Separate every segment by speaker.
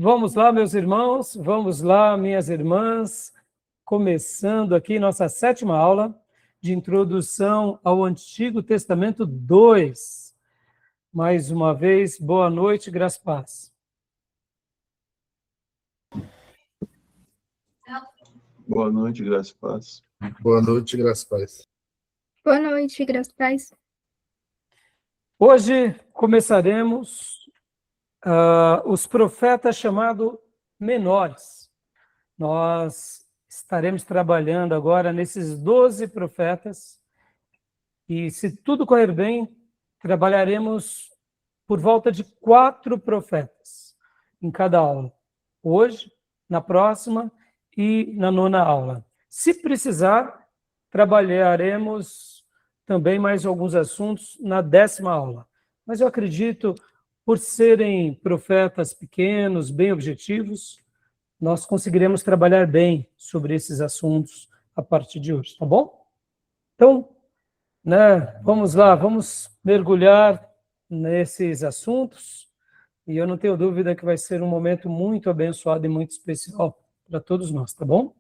Speaker 1: Vamos lá, meus irmãos, vamos lá, minhas irmãs, começando aqui nossa 7ª aula de introdução ao Antigo Testamento 2. Mais uma vez, boa noite, graça e paz.
Speaker 2: Boa noite, graça e paz.
Speaker 3: Boa noite, graça e paz.
Speaker 4: Boa noite, graças a Deus.
Speaker 1: Hoje começaremos os profetas chamados menores. Nós estaremos trabalhando agora nesses 12 profetas e, se tudo correr bem, trabalharemos por volta de 4 profetas em cada aula. Hoje, na próxima e na 9ª aula. Se precisar, trabalharemos também mais alguns assuntos na 10ª aula. Mas eu acredito, por serem profetas pequenos, bem objetivos, nós conseguiremos trabalhar bem sobre esses assuntos a partir de hoje, tá bom? Então, vamos lá, vamos mergulhar nesses assuntos, e eu não tenho dúvida que vai ser um momento muito abençoado e muito especial para todos nós, tá bom?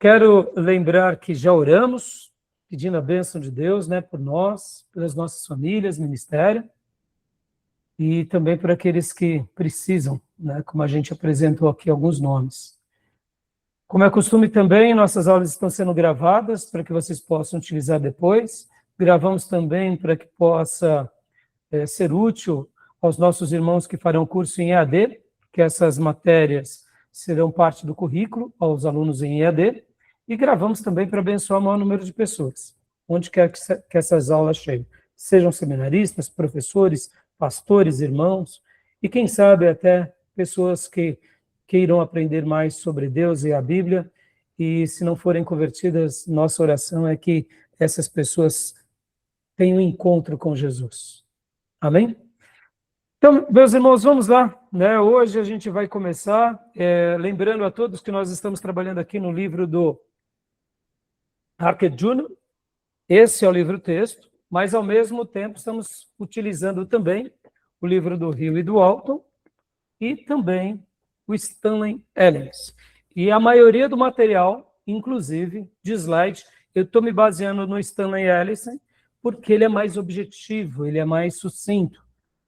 Speaker 1: Quero lembrar que já oramos, pedindo a bênção de Deus, por nós, pelas nossas famílias, ministério, e também por aqueles que precisam, como a gente apresentou aqui alguns nomes. Como é costume também, nossas aulas estão sendo gravadas para que vocês possam utilizar depois. Gravamos também para que possa ser útil aos nossos irmãos que farão curso em EAD, que essas matérias serão parte do currículo aos alunos em EAD, e gravamos também para abençoar o maior número de pessoas, onde quer que essas aulas cheguem, sejam seminaristas, professores, pastores, irmãos, e quem sabe até pessoas que queiram aprender mais sobre Deus e a Bíblia, e se não forem convertidas, nossa oração é que essas pessoas tenham um encontro com Jesus. Amém? Então, meus irmãos, vamos lá. Hoje a gente vai começar, lembrando a todos que nós estamos trabalhando aqui no livro do Hackett Jr., esse é o livro-texto, mas ao mesmo tempo estamos utilizando também o livro do Hill e do Walton e também o Stanley Ellis. E a maioria do material, inclusive de slide, eu estou me baseando no Stanley Ellis porque ele é mais objetivo, ele é mais sucinto.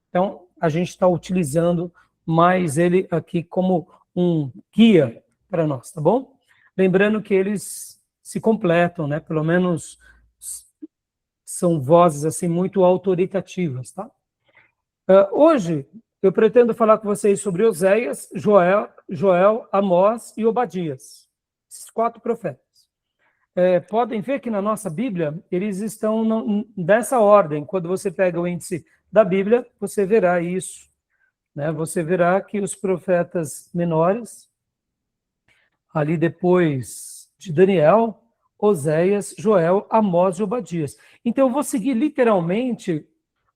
Speaker 1: Então, a gente está utilizando mais ele aqui como um guia para nós, tá bom? Lembrando que eles se completam, pelo menos são vozes assim muito autoritativas, tá? Hoje eu pretendo falar com vocês sobre Oséias, Joel, Amós e Obadias, esses 4 profetas. Podem ver que na nossa Bíblia eles estão dessa ordem. Quando você pega o índice da Bíblia, você verá isso, Você verá que os profetas menores, ali depois de Daniel, Oséias, Joel, Amós e Obadias. Então, eu vou seguir literalmente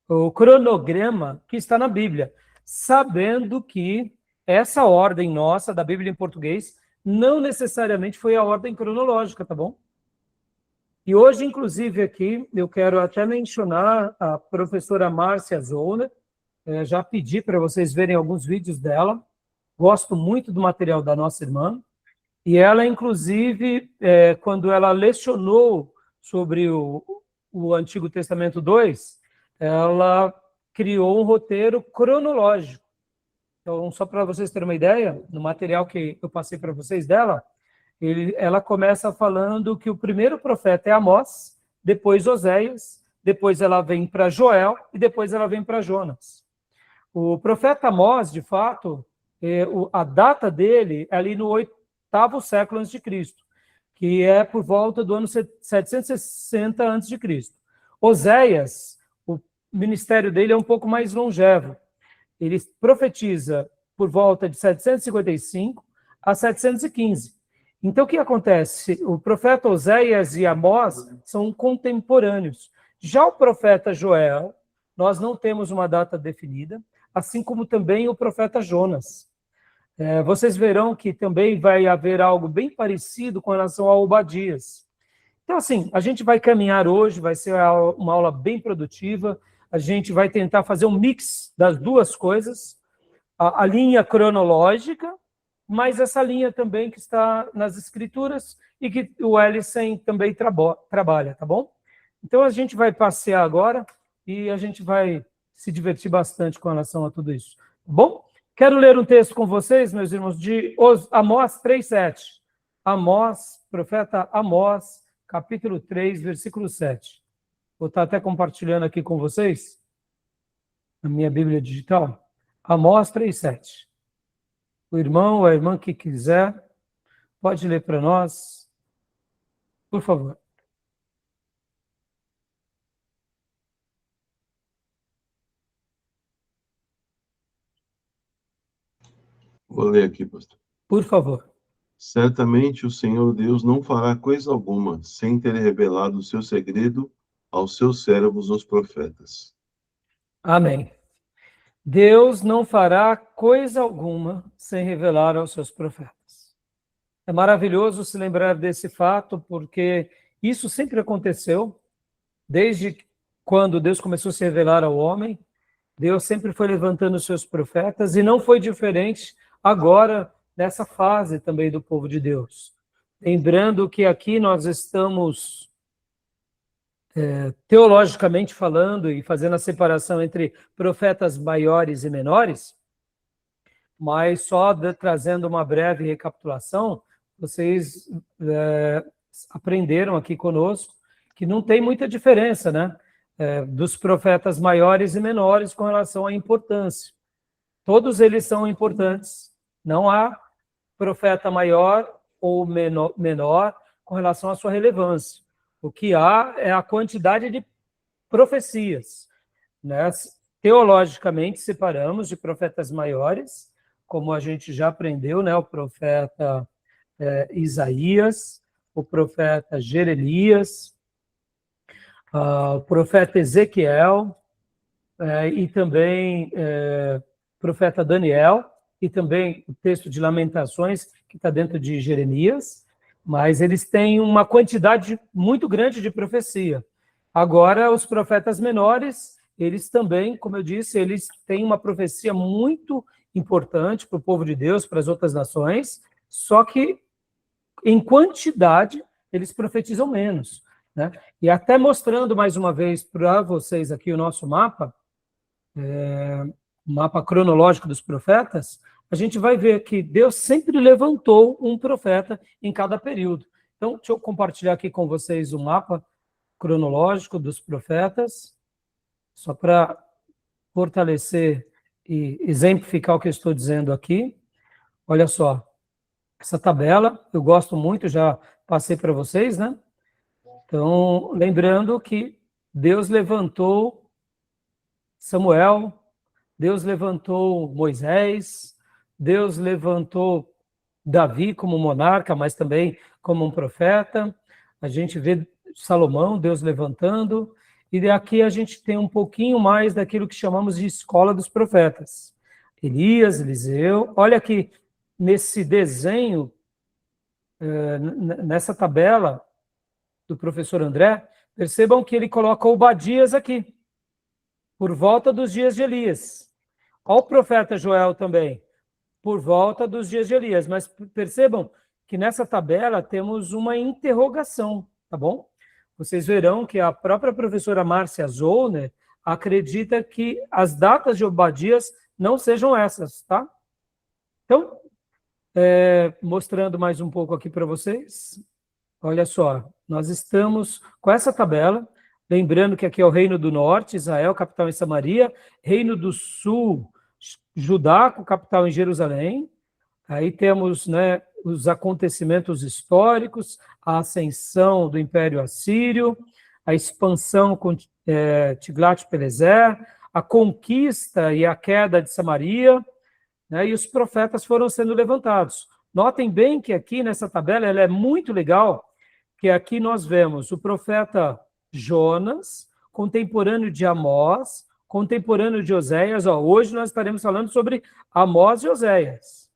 Speaker 1: o cronograma que está na Bíblia, sabendo que essa ordem nossa, da Bíblia em português, não necessariamente foi a ordem cronológica, tá bom? E hoje, inclusive, aqui, eu quero até mencionar a professora Márcia Zollner, já pedi para vocês verem alguns vídeos dela, gosto muito do material da nossa irmã, e ela, inclusive, quando ela lecionou sobre o Antigo Testamento 2, ela criou um roteiro cronológico. Então, só para vocês terem uma ideia, no material que eu passei para vocês dela, ela começa falando que o primeiro profeta é Amós, depois Oséias, depois ela vem para Joel e depois ela vem para Jonas. O profeta Amós, de fato, a data dele é ali no 8º século a.C., que é por volta do ano 760 a.C. Oséias, o ministério dele é um pouco mais longevo. Ele profetiza por volta de 755 a 715. Então, o que acontece? O profeta Oséias e Amós são contemporâneos. Já o profeta Joel, nós não temos uma data definida, assim como também o profeta Jonas. Vocês verão que também vai haver algo bem parecido com relação a Obadias. Então, assim, a gente vai caminhar hoje, vai ser uma aula bem produtiva, a gente vai tentar fazer um mix das duas coisas, a linha cronológica, mas essa linha também que está nas Escrituras e que o Ellison também trabalha, tá bom? Então, a gente vai passear agora e a gente vai se divertir bastante com relação a tudo isso, tá bom? Quero ler um texto com vocês, meus irmãos, de Amós 3:7. Amós, profeta Amós, capítulo 3, versículo 7. Vou estar até compartilhando aqui com vocês, na minha Bíblia digital. Amós 3:7. O irmão ou a irmã que quiser, pode ler para nós, por favor.
Speaker 2: Vou ler aqui, pastor.
Speaker 1: Por favor.
Speaker 2: Certamente o Senhor Deus não fará coisa alguma sem ter revelado o seu segredo aos seus servos, os profetas.
Speaker 1: Amém. Deus não fará coisa alguma sem revelar aos seus profetas. É maravilhoso se lembrar desse fato, porque isso sempre aconteceu, desde quando Deus começou a se revelar ao homem. Deus sempre foi levantando os seus profetas, e não foi diferente agora, nessa fase também do povo de Deus. Lembrando que aqui nós estamos teologicamente falando e fazendo a separação entre profetas maiores e menores, mas só trazendo uma breve recapitulação, vocês aprenderam aqui conosco que não tem muita diferença, né, dos profetas maiores e menores com relação à importância. Todos eles são importantes, não há profeta maior ou menor com relação à sua relevância. O que há é a quantidade de profecias, né? Teologicamente separamos de profetas maiores, como a gente já aprendeu, né? O profeta Isaías, o profeta Jeremias, o profeta Ezequiel, e também o profeta Daniel, e também o texto de Lamentações, que está dentro de Jeremias, mas eles têm uma quantidade muito grande de profecia. Agora, os profetas menores, eles também, como eu disse, eles têm uma profecia muito importante para o povo de Deus, para as outras nações, só que, em quantidade, eles profetizam menos, né? E até mostrando mais uma vez para vocês aqui o nosso mapa, mapa cronológico dos profetas, a gente vai ver que Deus sempre levantou um profeta em cada período. Então, deixa eu compartilhar aqui com vocês o mapa cronológico dos profetas, só para fortalecer e exemplificar o que eu estou dizendo aqui. Olha só, essa tabela, eu gosto muito, já passei para vocês, né? Então, lembrando que Deus levantou Samuel, Deus levantou Moisés, Deus levantou Davi como monarca, mas também como um profeta. A gente vê Salomão, Deus levantando, e aqui a gente tem um pouquinho mais daquilo que chamamos de escola dos profetas. Elias, Eliseu. Olha aqui, nesse desenho, nessa tabela do professor André, percebam que ele coloca Obadias aqui, por volta dos dias de Elias. Olha o profeta Joel também, por volta dos dias de Elias. Mas percebam que nessa tabela temos uma interrogação, tá bom? Vocês verão que a própria professora Márcia Zollner acredita que as datas de Obadias não sejam essas, tá? Então, mostrando mais um pouco aqui para vocês, olha só, nós estamos com essa tabela, lembrando que aqui é o Reino do Norte, Israel, capital em Samaria, Reino do Sul, Judá, com capital em Jerusalém. Aí temos, né, os acontecimentos históricos, a ascensão do Império Assírio, a expansão com Tiglat-Pileser, a conquista e a queda de Samaria, né, e os profetas foram sendo levantados. Notem bem que aqui nessa tabela ela é muito legal, que aqui nós vemos o profeta Jonas, contemporâneo de Amós, contemporâneo de Oséias. Hoje nós estaremos falando sobre Amós e Oséias.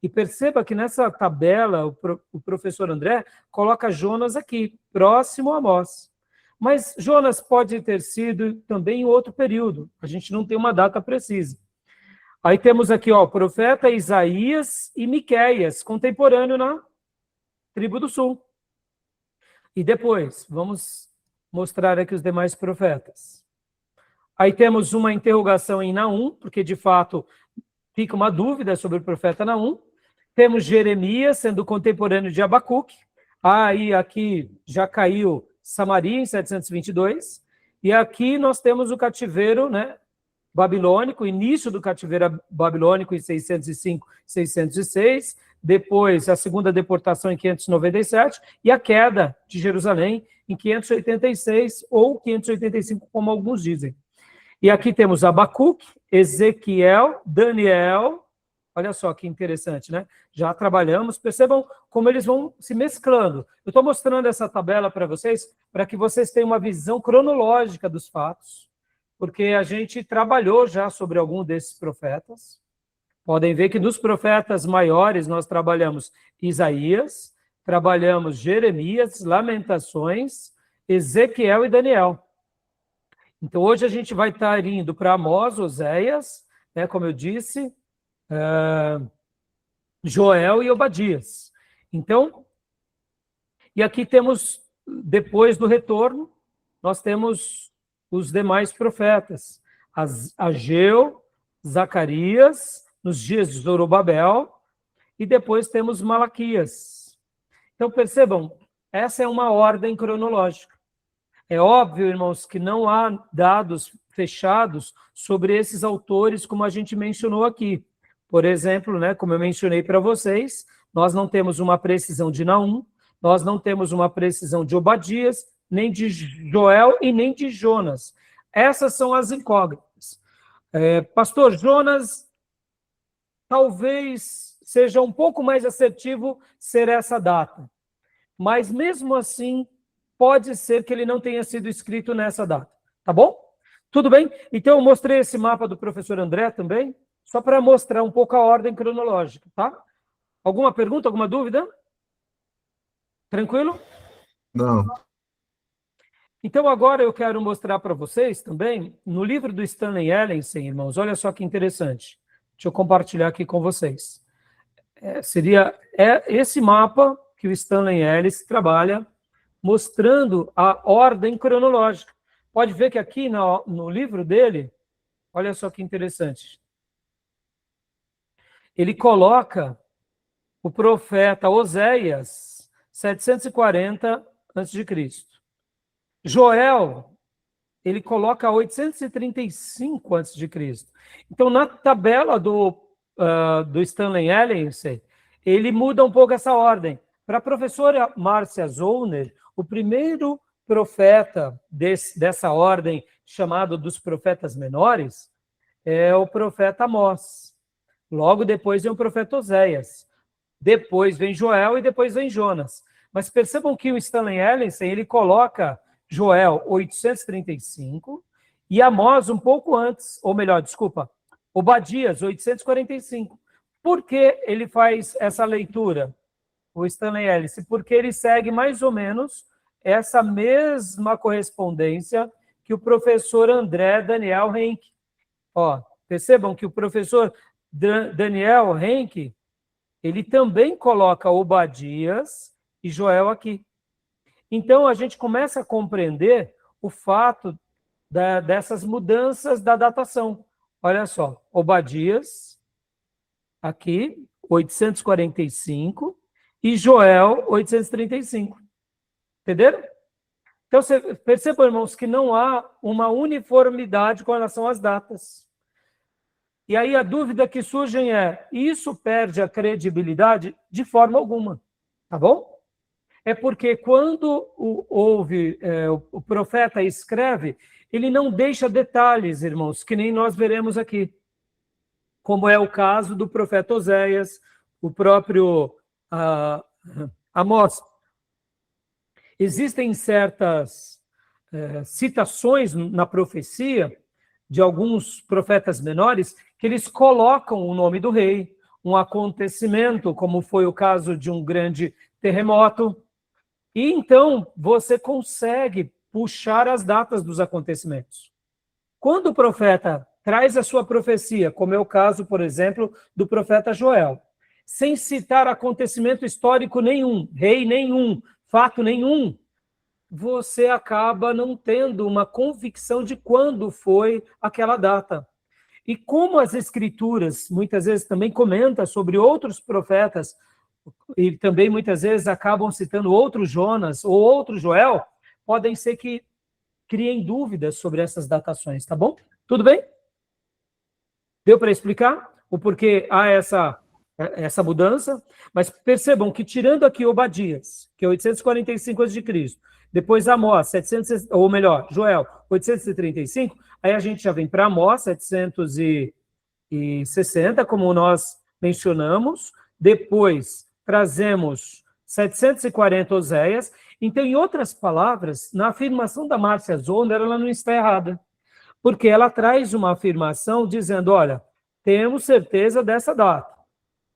Speaker 1: E perceba que nessa tabela o professor André coloca Jonas aqui, próximo a Amós. Mas Jonas pode ter sido também em outro período, a gente não tem uma data precisa. Aí temos aqui, ó, o profeta Isaías e Miqueias, contemporâneo na tribo do sul. E depois, vamos mostrar aqui os demais profetas. Aí temos uma interrogação em Naum, porque de fato fica uma dúvida sobre o profeta Naum. Temos Jeremias sendo contemporâneo de Abacuque. Aí aqui já caiu Samaria em 722. E aqui nós temos o cativeiro, né, babilônico, início do cativeiro babilônico em 605, 606. Depois a segunda deportação em 597 e a queda de Jerusalém em 586 ou 585, como alguns dizem. E aqui temos Abacuque, Ezequiel, Daniel. Olha só que interessante, né? Já trabalhamos, percebam como eles vão se mesclando. Eu estou mostrando essa tabela para vocês, para que vocês tenham uma visão cronológica dos fatos, porque a gente trabalhou já sobre algum desses profetas. Podem ver que nos profetas maiores nós trabalhamos Isaías, trabalhamos Jeremias, Lamentações, Ezequiel e Daniel. Então, hoje a gente vai estar indo para Amós, Oséias, né, como eu disse, Joel e Obadias. Então, e aqui temos, depois do retorno, nós temos os demais profetas. Ageu, Zacarias, nos dias de Zorobabel, e depois temos Malaquias. Então, percebam, essa é uma ordem cronológica. É óbvio, irmãos, que não há dados fechados sobre esses autores, como a gente mencionou aqui. Por exemplo, né, como eu mencionei para vocês, nós não temos uma precisão de Naum, nós não temos uma precisão de Obadias, nem de Joel e nem de Jonas. Essas são as incógnitas. Pastor, Jonas talvez seja um pouco mais assertivo ser essa data, mas mesmo assim, pode ser que ele não tenha sido escrito nessa data, tá bom? Tudo bem? Então, eu mostrei esse mapa do professor André também, só para mostrar um pouco a ordem cronológica, tá? Alguma pergunta, alguma dúvida? Tranquilo?
Speaker 3: Não.
Speaker 1: Então, agora eu quero mostrar para vocês também, no livro do Stanley Ellensen, irmãos, olha só que interessante. Deixa eu compartilhar aqui com vocês. Seria esse mapa que o Stanley Ellensen trabalha, mostrando a ordem cronológica. Pode ver que aqui no livro dele, olha só que interessante. Ele coloca o profeta Oséias, 740 a.C. Joel, ele coloca 835 a.C. Então, na tabela do Stanley Ellensen, ele muda um pouco essa ordem. Para a professora Márcia Zollner, o primeiro profeta dessa ordem, chamado dos profetas menores, é o profeta Amós. Logo depois vem o profeta Oséias. Depois vem Joel e depois vem Jonas. Mas percebam que o Stanley Ellensen, ele coloca Joel 835 e Amós um pouco antes, ou melhor, desculpa, Obadias 845. Por que ele faz essa leitura? O Stanley Ellensen, porque ele segue mais ou menos essa mesma correspondência que o professor André Daniel Henke. Ó, percebam que o professor Daniel Henke, ele também coloca Obadias e Joel aqui. Então, a gente começa a compreender o fato dessas mudanças da datação. Olha só, Obadias, aqui, 845, e Joel, 835. Entenderam? Então, percebam, irmãos, que não há uma uniformidade com relação às datas. E aí a dúvida que surge é, isso perde a credibilidade? De forma alguma, tá bom? É porque quando o profeta escreve, ele não deixa detalhes, irmãos, que nem nós veremos aqui. Como é o caso do profeta Oséias, o próprio Amós. Existem certas citações na profecia de alguns profetas menores que eles colocam o nome do rei, um acontecimento, como foi o caso de um grande terremoto. E então você consegue puxar as datas dos acontecimentos. Quando o profeta traz a sua profecia, como é o caso, por exemplo, do profeta Joel, sem citar acontecimento histórico nenhum, rei nenhum, fato nenhum, você acaba não tendo uma convicção de quando foi aquela data. E como as escrituras muitas vezes também comentam sobre outros profetas, e também muitas vezes acabam citando outro Jonas ou outro Joel, podem ser que criem dúvidas sobre essas datações, tá bom? Tudo bem? Deu para explicar o porquê há essa mudança? Mas percebam que tirando aqui Obadias, que é 845 a.C., depois Amós, 700, ou melhor, Joel, 835, aí a gente já vem para Amós, 760, como nós mencionamos, depois trazemos 740 Oséias. Então, em outras palavras, na afirmação da Márcia Zonder, ela não está errada, porque ela traz uma afirmação dizendo, olha, temos certeza dessa data,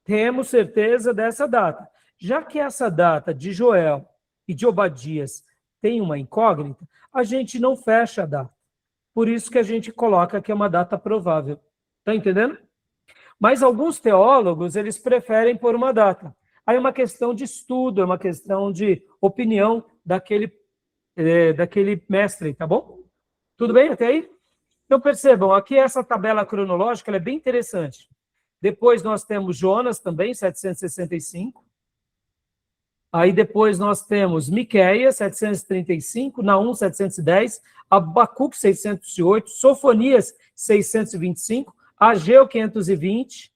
Speaker 1: temos certeza dessa data. Já que essa data de Joel e de Obadias tem uma incógnita, a gente não fecha a data. Por isso que a gente coloca que é uma data provável. Está entendendo? Mas alguns teólogos, eles preferem pôr uma data. Aí é uma questão de estudo, é uma questão de opinião daquele mestre, tá bom? Tudo bem até aí? Então percebam, aqui essa tabela cronológica ela é bem interessante. Depois nós temos Jonas também, 765. Aí depois nós temos Miqueias, 735, Naum, 710, Abacuque, 608, Sofonias, 625, Ageu, 520,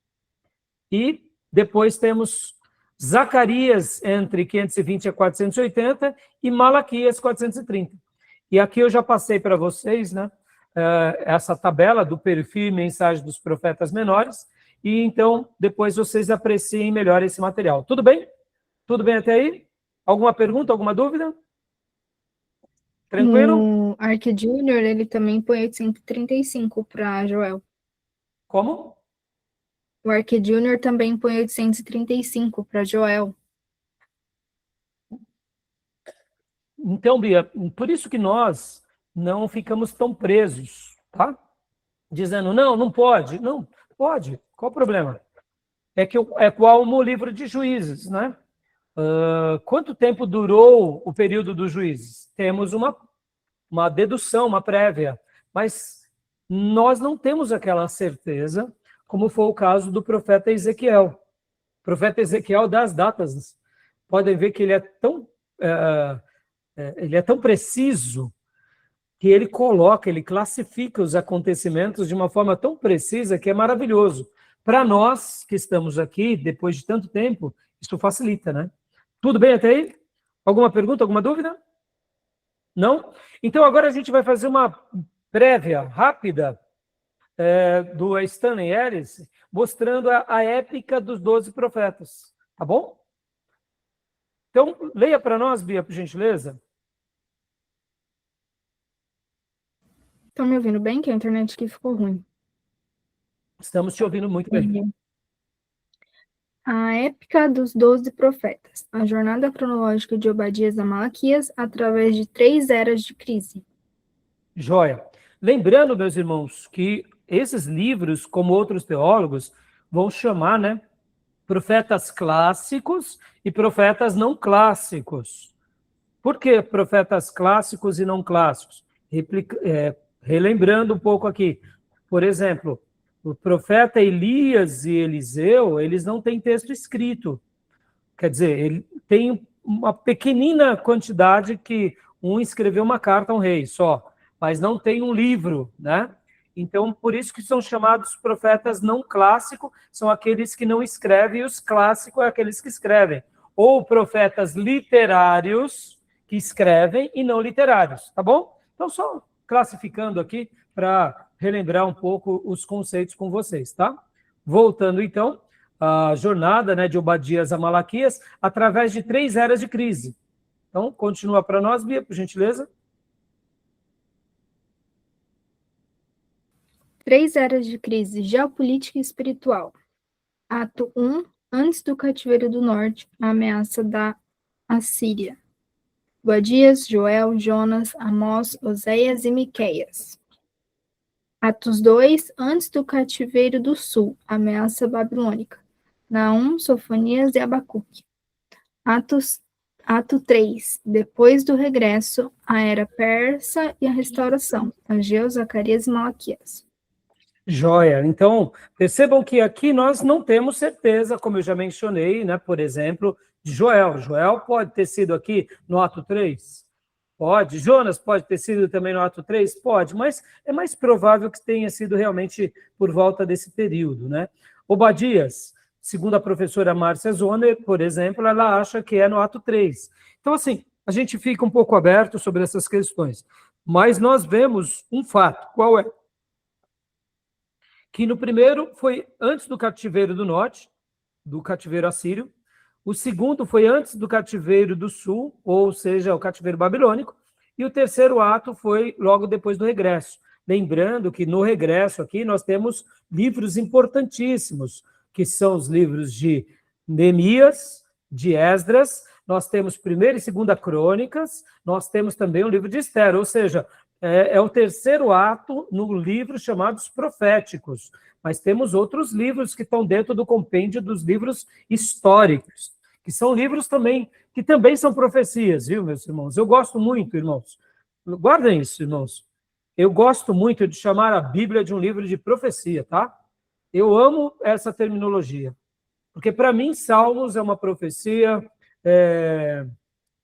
Speaker 1: e depois temos Zacarias, entre 520 a 480, e Malaquias, 430. E aqui eu já passei para vocês, né, essa tabela do perfil e mensagem dos profetas menores, e então depois vocês apreciem melhor esse material. Tudo bem? Tudo bem até aí? Alguma pergunta, alguma dúvida? Tranquilo?
Speaker 4: No Arc Junior, ele também põe 835 para Joel.
Speaker 1: Como?
Speaker 4: O Arc Junior também põe 835 para Joel.
Speaker 1: Então, Bia, por isso que nós não ficamos tão presos, tá? Dizendo, não pode. Não, pode. Qual o problema? É como o livro de Juízes, né? Quanto tempo durou o período dos juízes? Temos uma dedução, uma prévia, mas nós não temos aquela certeza, como foi o caso do profeta Ezequiel. O profeta Ezequiel dá as datas. Podem ver que ele é tão preciso que ele classifica os acontecimentos de uma forma tão precisa que é maravilhoso. Para nós que estamos aqui, depois de tanto tempo, isso facilita, né? Tudo bem até aí? Alguma pergunta, alguma dúvida? Não? Então agora a gente vai fazer uma prévia rápida do Stanley Ellis, mostrando a épica dos 12 profetas. Tá bom? Então, leia para nós, Bia, por gentileza.
Speaker 4: Estão me ouvindo bem? Que a internet aqui ficou ruim.
Speaker 1: Estamos te ouvindo muito bem.
Speaker 4: A épica dos 12 profetas. A jornada cronológica de Obadias a Malaquias através de 3 eras de crise.
Speaker 1: Joia. Lembrando, meus irmãos, que esses livros, como outros teólogos, vão chamar, né, profetas clássicos e profetas não clássicos. Por que profetas clássicos e não clássicos? Relembrando um pouco aqui. Por exemplo, o profeta Elias e Eliseu, eles não têm texto escrito. Quer dizer, ele tem uma pequenina quantidade que um escreveu uma carta a um rei só, mas não tem um livro, né? Então, por isso que são chamados profetas não clássicos, são aqueles que não escrevem, e os clássicos é aqueles que escrevem. Ou profetas literários, que escrevem, e não literários, tá bom? Então, só classificando aqui para relembrar um pouco os conceitos com vocês, tá? Voltando, então, à jornada, né, de Obadias a Malaquias, através de 3 eras de crise. Então, continua para nós, Bia, por gentileza.
Speaker 4: 3 eras de crise geopolítica e espiritual. Ato 1, antes do cativeiro do norte, a ameaça da Assíria. Obadias, Joel, Jonas, Amós, Oséias e Miqueias. Atos 2, antes do cativeiro do sul, ameaça babilônica. Naum, Sofonias e Abacuque. Ato 3, depois do regresso, a era persa e a restauração. Ageu, Zacarias e Malaquias.
Speaker 1: Joia. Então, percebam que aqui nós não temos certeza, como eu já mencionei, né, por exemplo, de Joel. Joel pode ter sido aqui no ato 3? Pode. Jonas pode ter sido também no ato 3? Pode, mas é mais provável que tenha sido realmente por volta desse período, né? Obadias, segundo a professora Márcia Zoner, por exemplo, ela acha que é no ato 3. Então, assim, a gente fica um pouco aberto sobre essas questões. Mas nós vemos um fato. Qual é? Que no primeiro foi antes do cativeiro do norte, do cativeiro assírio. O segundo foi antes do cativeiro do sul, ou seja, o cativeiro babilônico. E o terceiro ato foi logo depois do regresso. Lembrando que no regresso aqui nós temos livros importantíssimos, que são os livros de Neemias, de Esdras, nós temos 1ª e 2ª Crônicas, nós temos também o livro de Esther, ou seja, é o terceiro ato no livro chamados proféticos, mas temos outros livros que estão dentro do compêndio dos livros históricos, que são livros também, que também são profecias, viu, meus irmãos? Eu gosto muito, irmãos, guardem isso, irmãos, eu gosto muito de chamar a Bíblia de um livro de profecia, tá? Eu amo essa terminologia, porque para mim Salmos é uma profecia,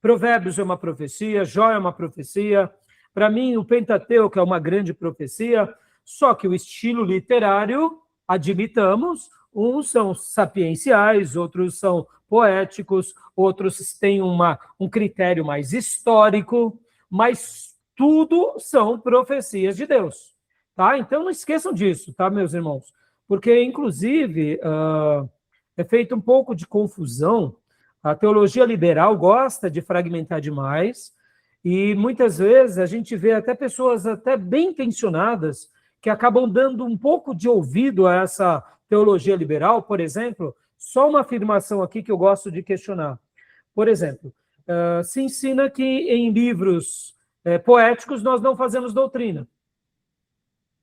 Speaker 1: Provérbios é uma profecia, Jó é uma profecia. Para mim, o Pentateuco é uma grande profecia, só que o estilo literário, admitamos, uns são sapienciais, outros são poéticos, outros têm um critério mais histórico, mas tudo são profecias de Deus. Tá? Então, não esqueçam disso, tá, meus irmãos? Porque, inclusive, é feito um pouco de confusão. A teologia liberal gosta de fragmentar demais, e muitas vezes a gente vê até pessoas até bem intencionadas que acabam dando um pouco de ouvido a essa teologia liberal. Por exemplo, só uma afirmação aqui que eu gosto de questionar. Por exemplo, se ensina que em livros poéticos nós não fazemos doutrina,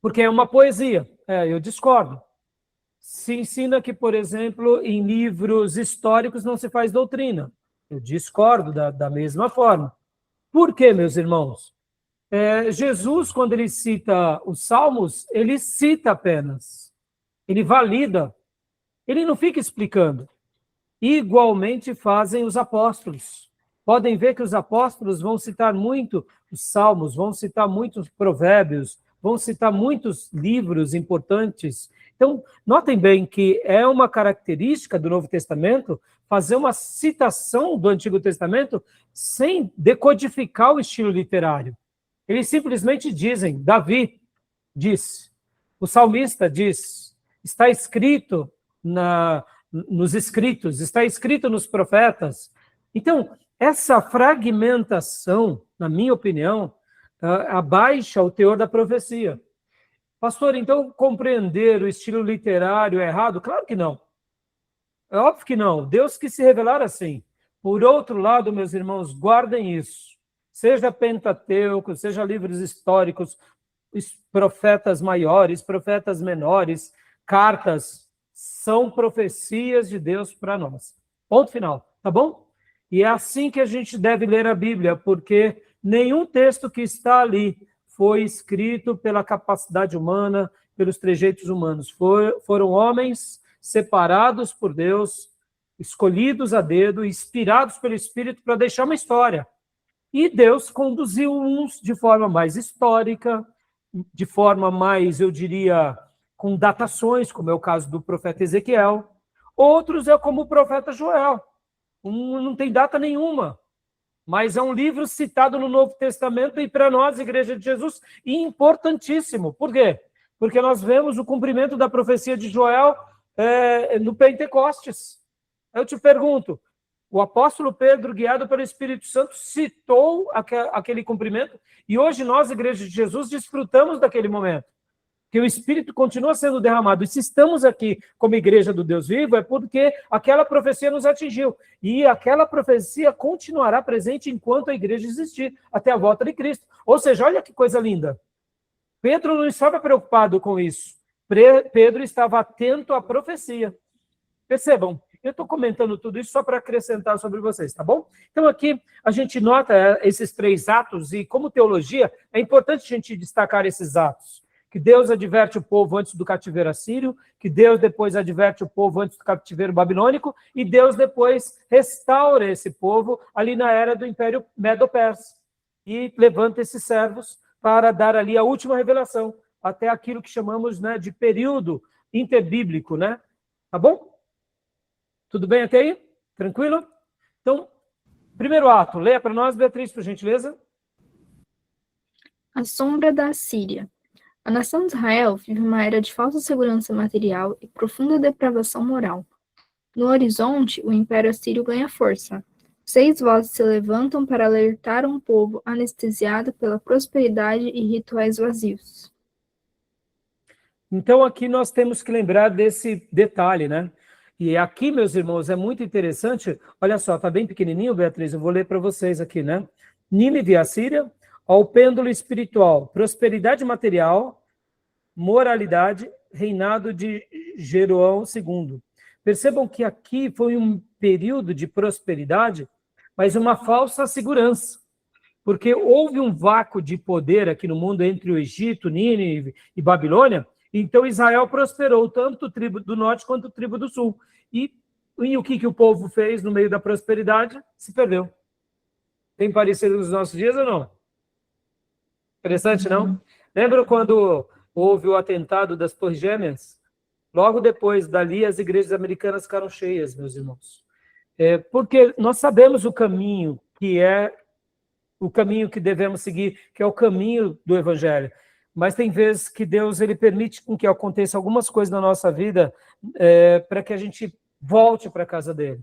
Speaker 1: porque é uma poesia. Eu discordo. Se ensina que, por exemplo, em livros históricos não se faz doutrina. Eu discordo da mesma forma. Por quê, meus irmãos? Jesus, quando ele cita os Salmos, ele cita apenas. Ele valida. Ele não fica explicando. Igualmente fazem os apóstolos. Podem ver que os apóstolos vão citar muito os Salmos, vão citar muitos provérbios, vão citar muitos livros importantes. Então, notem bem que é uma característica do Novo Testamento fazer uma citação do Antigo Testamento sem decodificar o estilo literário. Eles simplesmente dizem, Davi disse, o salmista diz, está escrito nos escritos, está escrito nos profetas. Então, essa fragmentação, na minha opinião, abaixa o teor da profecia. Pastor, então compreender o estilo literário é errado? Claro que não. É óbvio que não. Deus quis se revelar assim. Por outro lado, meus irmãos, guardem isso. Seja Pentateuco, seja livros históricos, profetas maiores, profetas menores, cartas, são profecias de Deus para nós. Ponto final, tá bom? E é assim que a gente deve ler a Bíblia, porque nenhum texto que está ali foi escrito pela capacidade humana, pelos trejeitos humanos. Foram homens separados por Deus, escolhidos a dedo, inspirados pelo Espírito para deixar uma história. E Deus conduziu uns de forma mais histórica, de forma mais, eu diria, com datações, como é o caso do profeta Ezequiel. Outros é como o profeta Joel. Não tem data nenhuma, mas é um livro citado no Novo Testamento e para nós, Igreja de Jesus, importantíssimo. Por quê? Porque nós vemos o cumprimento da profecia de Joel no Pentecostes. Eu te pergunto, o apóstolo Pedro, guiado pelo Espírito Santo, citou aquele cumprimento e hoje nós, Igreja de Jesus, desfrutamos daquele momento. Que o Espírito continua sendo derramado. E se estamos aqui como Igreja do Deus Vivo, é porque aquela profecia nos atingiu. E aquela profecia continuará presente enquanto a Igreja existir, até a volta de Cristo. Ou seja, olha que coisa linda. Pedro não estava preocupado com isso. Pedro estava atento à profecia. Percebam, eu estou comentando tudo isso só para acrescentar sobre vocês, tá bom? Então aqui a gente nota esses 3 atos e como teologia é importante a gente destacar esses atos. Que Deus adverte o povo antes do cativeiro assírio, que Deus depois adverte o povo antes do cativeiro babilônico, e Deus depois restaura esse povo ali na era do Império Medo-Persa. E levanta esses servos para dar ali a última revelação, até aquilo que chamamos, né, de período interbíblico, né? Tá bom? Tudo bem até aí? Tranquilo? Então, primeiro ato, leia para nós, Beatriz, por gentileza.
Speaker 4: A sombra da Assíria. A nação de Israel vive uma era de falsa segurança material e profunda depravação moral. No horizonte, o Império Assírio ganha força. 6 vozes se levantam para alertar um povo anestesiado pela prosperidade e rituais vazios.
Speaker 1: Então, aqui nós temos que lembrar desse detalhe, né? E aqui, meus irmãos, é muito interessante. Olha só, tá bem pequenininho, Beatriz, eu vou ler para vocês aqui, né? Nínive e Assíria, ao pêndulo espiritual, prosperidade material, moralidade, reinado de Jeroão II. Percebam que aqui foi um período de prosperidade, mas uma falsa segurança, porque houve um vácuo de poder aqui no mundo entre o Egito, Nínive e Babilônia. Então Israel prosperou, tanto a tribo do norte quanto a tribo do sul. E o que o povo fez no meio da prosperidade? Se perdeu. Tem parecido nos nossos dias ou não? Interessante, não? Lembram quando houve o atentado das Torres Gêmeas? Logo depois dali, as igrejas americanas ficaram cheias, meus irmãos. Porque nós sabemos o caminho que devemos seguir, que é o caminho do Evangelho. Mas tem vezes que Deus ele permite com que aconteça algumas coisas na nossa vida para que a gente volte para a casa dele.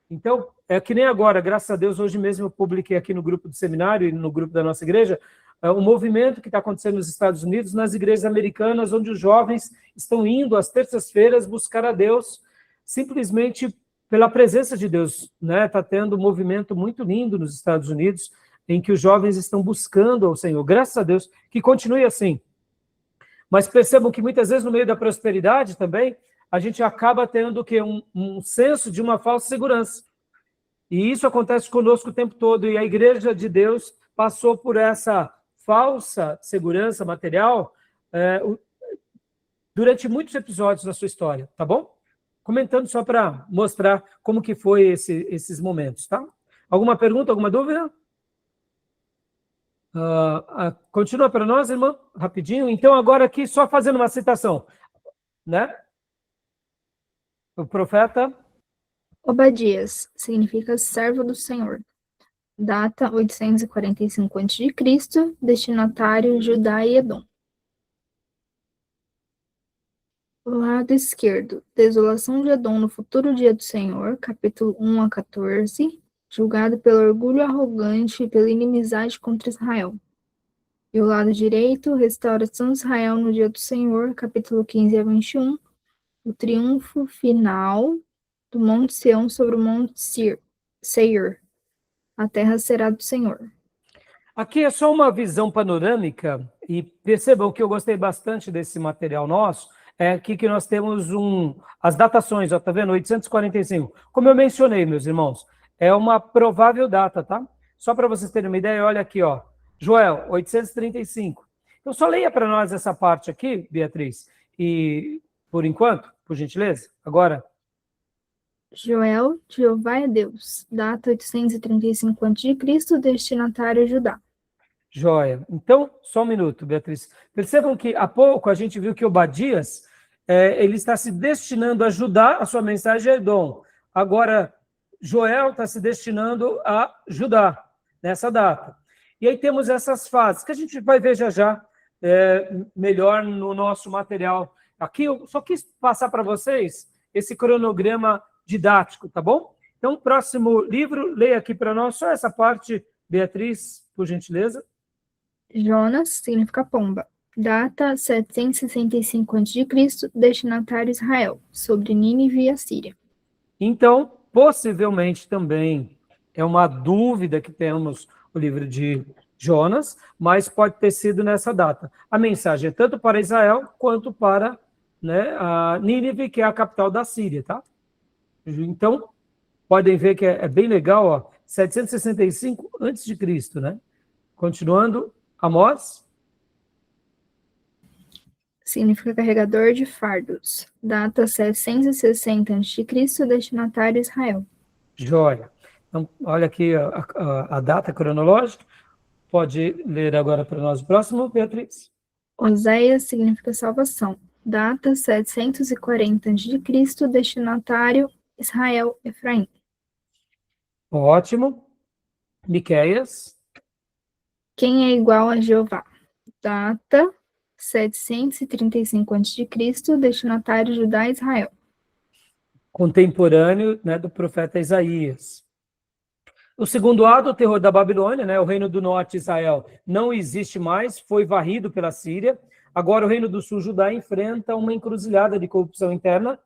Speaker 1: Então, é que nem agora, graças a Deus, hoje mesmo eu publiquei aqui no grupo do seminário e no grupo da nossa igreja, um movimento que está acontecendo nos Estados Unidos, nas igrejas americanas, onde os jovens estão indo às terças-feiras buscar a Deus, simplesmente pela presença de Deus, né? Está tendo um movimento muito lindo nos Estados Unidos, em que os jovens estão buscando ao Senhor. Graças a Deus, que continue assim. Mas percebam que muitas vezes no meio da prosperidade também, a gente acaba tendo o quê? Um senso de uma falsa segurança. E isso acontece conosco o tempo todo, e a igreja de Deus passou por essa falsa segurança material durante muitos episódios da sua história, tá bom? Comentando só para mostrar como que foi esses momentos, tá? Alguma pergunta, alguma dúvida? Continua para nós, irmã, rapidinho. Então, agora aqui, só fazendo uma citação, né? O profeta...
Speaker 4: Obadias significa servo do Senhor. Data 845 a.C., destinatário Judá e Edom. Lado esquerdo, desolação de Edom no futuro dia do Senhor, capítulo 1 a 14, julgado pelo orgulho arrogante e pela inimizade contra Israel. E o lado direito, restauração de Israel no dia do Senhor, capítulo 15 a 21, o triunfo final do Monte Sião sobre o Monte Seir. A terra será do Senhor.
Speaker 1: Aqui é só uma visão panorâmica, e percebam que eu gostei bastante desse material nosso, aqui que nós temos as datações, ó, tá vendo? 845. Como eu mencionei, meus irmãos, é uma provável data, tá? Só para vocês terem uma ideia, olha aqui, ó. Joel, 835. Então, só leia para nós essa parte aqui, Beatriz, e por enquanto, por gentileza, agora...
Speaker 4: Joel, Jeová é Deus, data 835 a.C., destinatário Judá.
Speaker 1: Joia. Então, só um minuto, Beatriz. Percebam que há pouco a gente viu que Obadias, ele está se destinando a Judá, a sua mensagem é Edom. Agora, Joel está se destinando a Judá, nessa data. E aí temos essas fases, que a gente vai ver já melhor no nosso material. Aqui eu só quis passar para vocês esse cronograma didático, tá bom? Então, próximo livro, leia aqui para nós só essa parte, Beatriz, por gentileza.
Speaker 4: Jonas significa pomba. Data 765 a.C., destinatário Israel, sobre Nínive e Assíria.
Speaker 1: Então, possivelmente também é uma dúvida que temos o livro de Jonas, mas pode ter sido nessa data. A mensagem é tanto para Israel quanto para, né, a Nínive, que é a capital da Síria, tá? Então, podem ver que é bem legal, ó, 765 a.C., né? Continuando, Amós.
Speaker 4: Significa carregador de fardos. Data 760 a.C., destinatário Israel.
Speaker 1: Joia. Então, olha aqui a data cronológica. Pode ler agora para nós o próximo, Beatriz.
Speaker 4: Oséias significa salvação. Data 740 a.C., destinatário Israel, Efraim.
Speaker 1: Ótimo. Miqueias.
Speaker 4: Quem é igual a Jeová? Data 735 a.C., destinatário Judá e Israel.
Speaker 1: Contemporâneo, né, do profeta Isaías. O segundo ato, o terror da Babilônia, né, o reino do norte, Israel, não existe mais, foi varrido pela Síria. Agora o reino do sul, Judá, enfrenta uma encruzilhada de corrupção interna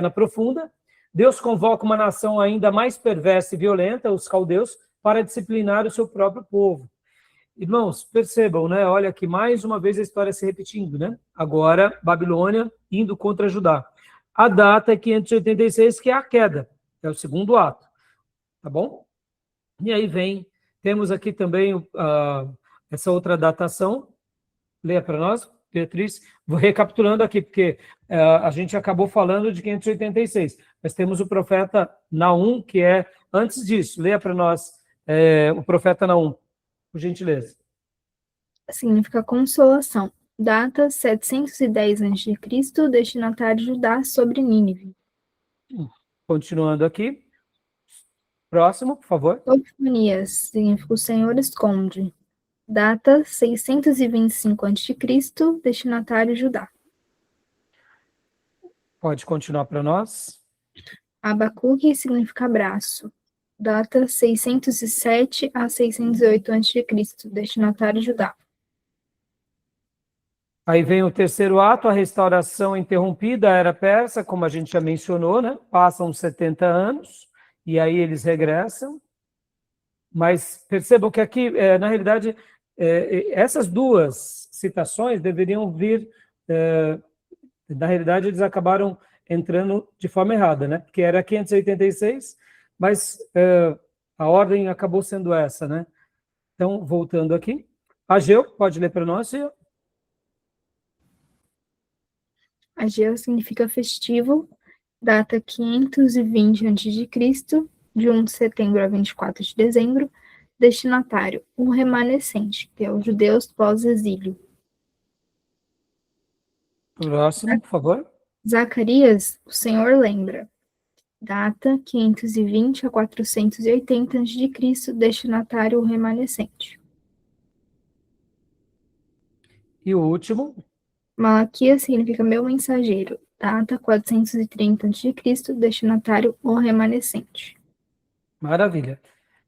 Speaker 1: profunda. Deus convoca uma nação ainda mais perversa e violenta, os caldeus, para disciplinar o seu próprio povo. Irmãos, percebam, né? Olha aqui mais uma vez a história se repetindo, né? Agora, Babilônia indo contra Judá. A data é 586, que é a queda, é o segundo ato, tá bom? E aí temos aqui também essa outra datação. Leia para nós, Beatriz. Vou recapitulando aqui, porque a gente acabou falando de 586, mas temos o profeta Naum, que é antes disso. Leia para nós o profeta Naum, por gentileza.
Speaker 4: Significa consolação. Data 710 a.C., destinatário Judá sobre Nínive.
Speaker 1: Continuando aqui. Próximo, por favor.
Speaker 4: Sofonias significa o Senhor esconde. Data 625 a.C., destinatário Judá.
Speaker 1: Pode continuar para nós.
Speaker 4: Abacuque significa braço. Data 607 a 608 a.C., destinatário Judá.
Speaker 1: Aí vem o terceiro ato, a restauração interrompida, a era persa, como a gente já mencionou, né? Passam 70 anos e aí eles regressam. Mas percebam que aqui, na realidade, essas duas citações deveriam vir, na realidade, eles acabaram entrando de forma errada, né? Porque era 586, mas a ordem acabou sendo essa, né? Então, voltando aqui. Ageu, pode ler para nós, senhor?
Speaker 4: Ageu significa festivo. Data 520 a.C., de 1 de setembro a 24 de dezembro. Destinatário, o remanescente, que é os judeus pós-exílio.
Speaker 1: Próximo, por favor.
Speaker 4: Zacarias, o Senhor lembra. Data 520 a 480 a.C., destinatário, o remanescente.
Speaker 1: E o último.
Speaker 4: Malaquias significa meu mensageiro. Data 430 a.C., destinatário, o remanescente.
Speaker 1: Maravilha.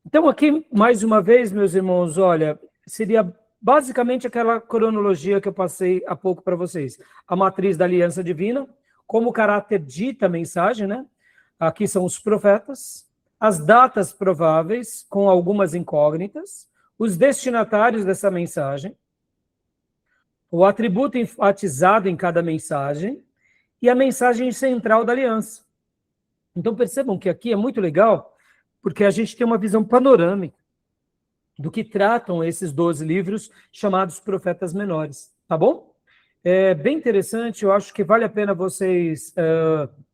Speaker 1: Então, aqui, mais uma vez, meus irmãos, olha, seria basicamente aquela cronologia que eu passei há pouco para vocês. A matriz da aliança divina, como o caráter dita a mensagem, né? Aqui são os profetas, as datas prováveis, com algumas incógnitas, os destinatários dessa mensagem, o atributo enfatizado em cada mensagem e a mensagem central da aliança. Então, percebam que aqui é muito legal, porque a gente tem uma visão panorâmica do que tratam esses 12 livros chamados profetas menores, tá bom? É bem interessante, eu acho que vale a pena vocês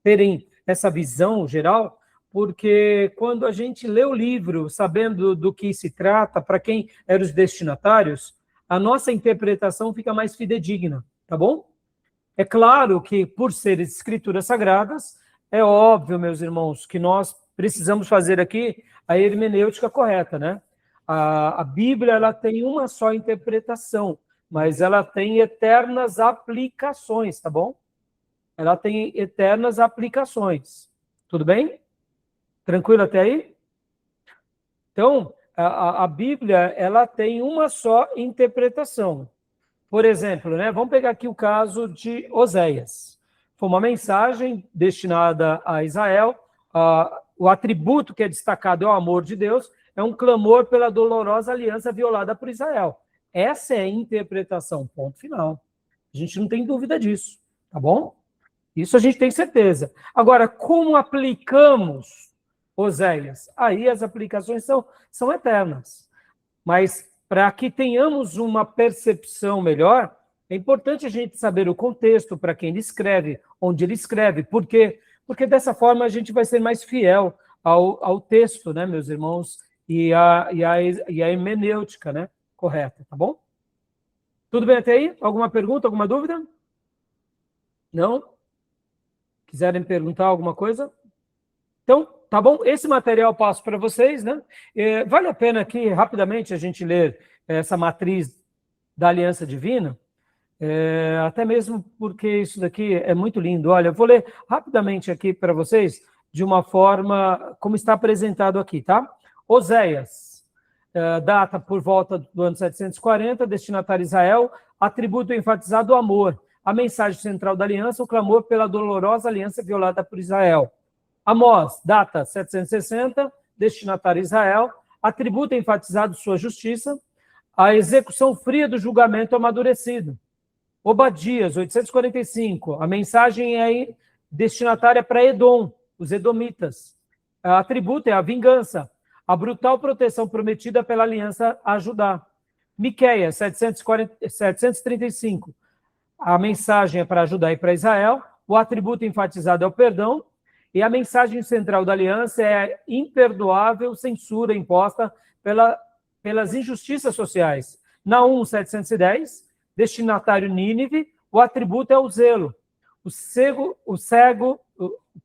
Speaker 1: terem essa visão geral, porque quando a gente lê o livro, sabendo do que se trata, para quem eram os destinatários, a nossa interpretação fica mais fidedigna, tá bom? É claro que, por serem escrituras sagradas, é óbvio, meus irmãos, que nós precisamos fazer aqui a hermenêutica correta, né? A Bíblia, ela tem uma só interpretação, mas ela tem eternas aplicações, tá bom? Ela tem eternas aplicações. Tudo bem? Tranquilo até aí? Então, a Bíblia, ela tem uma só interpretação. Por exemplo, né, vamos pegar aqui o caso de Oséias. Foi uma mensagem destinada a Israel, o atributo que é destacado é o amor de Deus, é um clamor pela dolorosa aliança violada por Israel. Essa é a interpretação, ponto final. A gente não tem dúvida disso, tá bom? Isso a gente tem certeza. Agora, como aplicamos Oséias? Aí as aplicações são eternas. Mas, para que tenhamos uma percepção melhor, é importante a gente saber o contexto, para quem ele escreve, onde ele escreve. Por quê? Porque dessa forma a gente vai ser mais fiel ao texto, né, meus irmãos, e a hermenêutica, né, correta, tá bom? Tudo bem até aí? Alguma pergunta, alguma dúvida? Não? Quiserem perguntar alguma coisa? Então, tá bom? Esse material eu passo para vocês, né? Vale a pena aqui, rapidamente, a gente ler essa matriz da Aliança Divina, até mesmo porque isso daqui é muito lindo. Olha, eu vou ler rapidamente aqui para vocês, de uma forma como está apresentado aqui, tá? Oséias, data por volta do ano 740, destinatário Israel, atributo enfatizado o amor, a mensagem central da aliança, o clamor pela dolorosa aliança violada por Israel. Amós, data 760, destinatário Israel, atributo enfatizado sua justiça, a execução fria do julgamento amadurecido. Obadias, 845, a mensagem é destinatária para Edom, os edomitas. A atributo é a vingança, a brutal proteção prometida pela aliança a Judá. Miqueias, 735, a mensagem é para Judá e para Israel, o atributo enfatizado é o perdão, e a mensagem central da aliança é a imperdoável censura imposta pelas injustiças sociais. Naum, 710, destinatário Nínive, o atributo é o zelo, o cego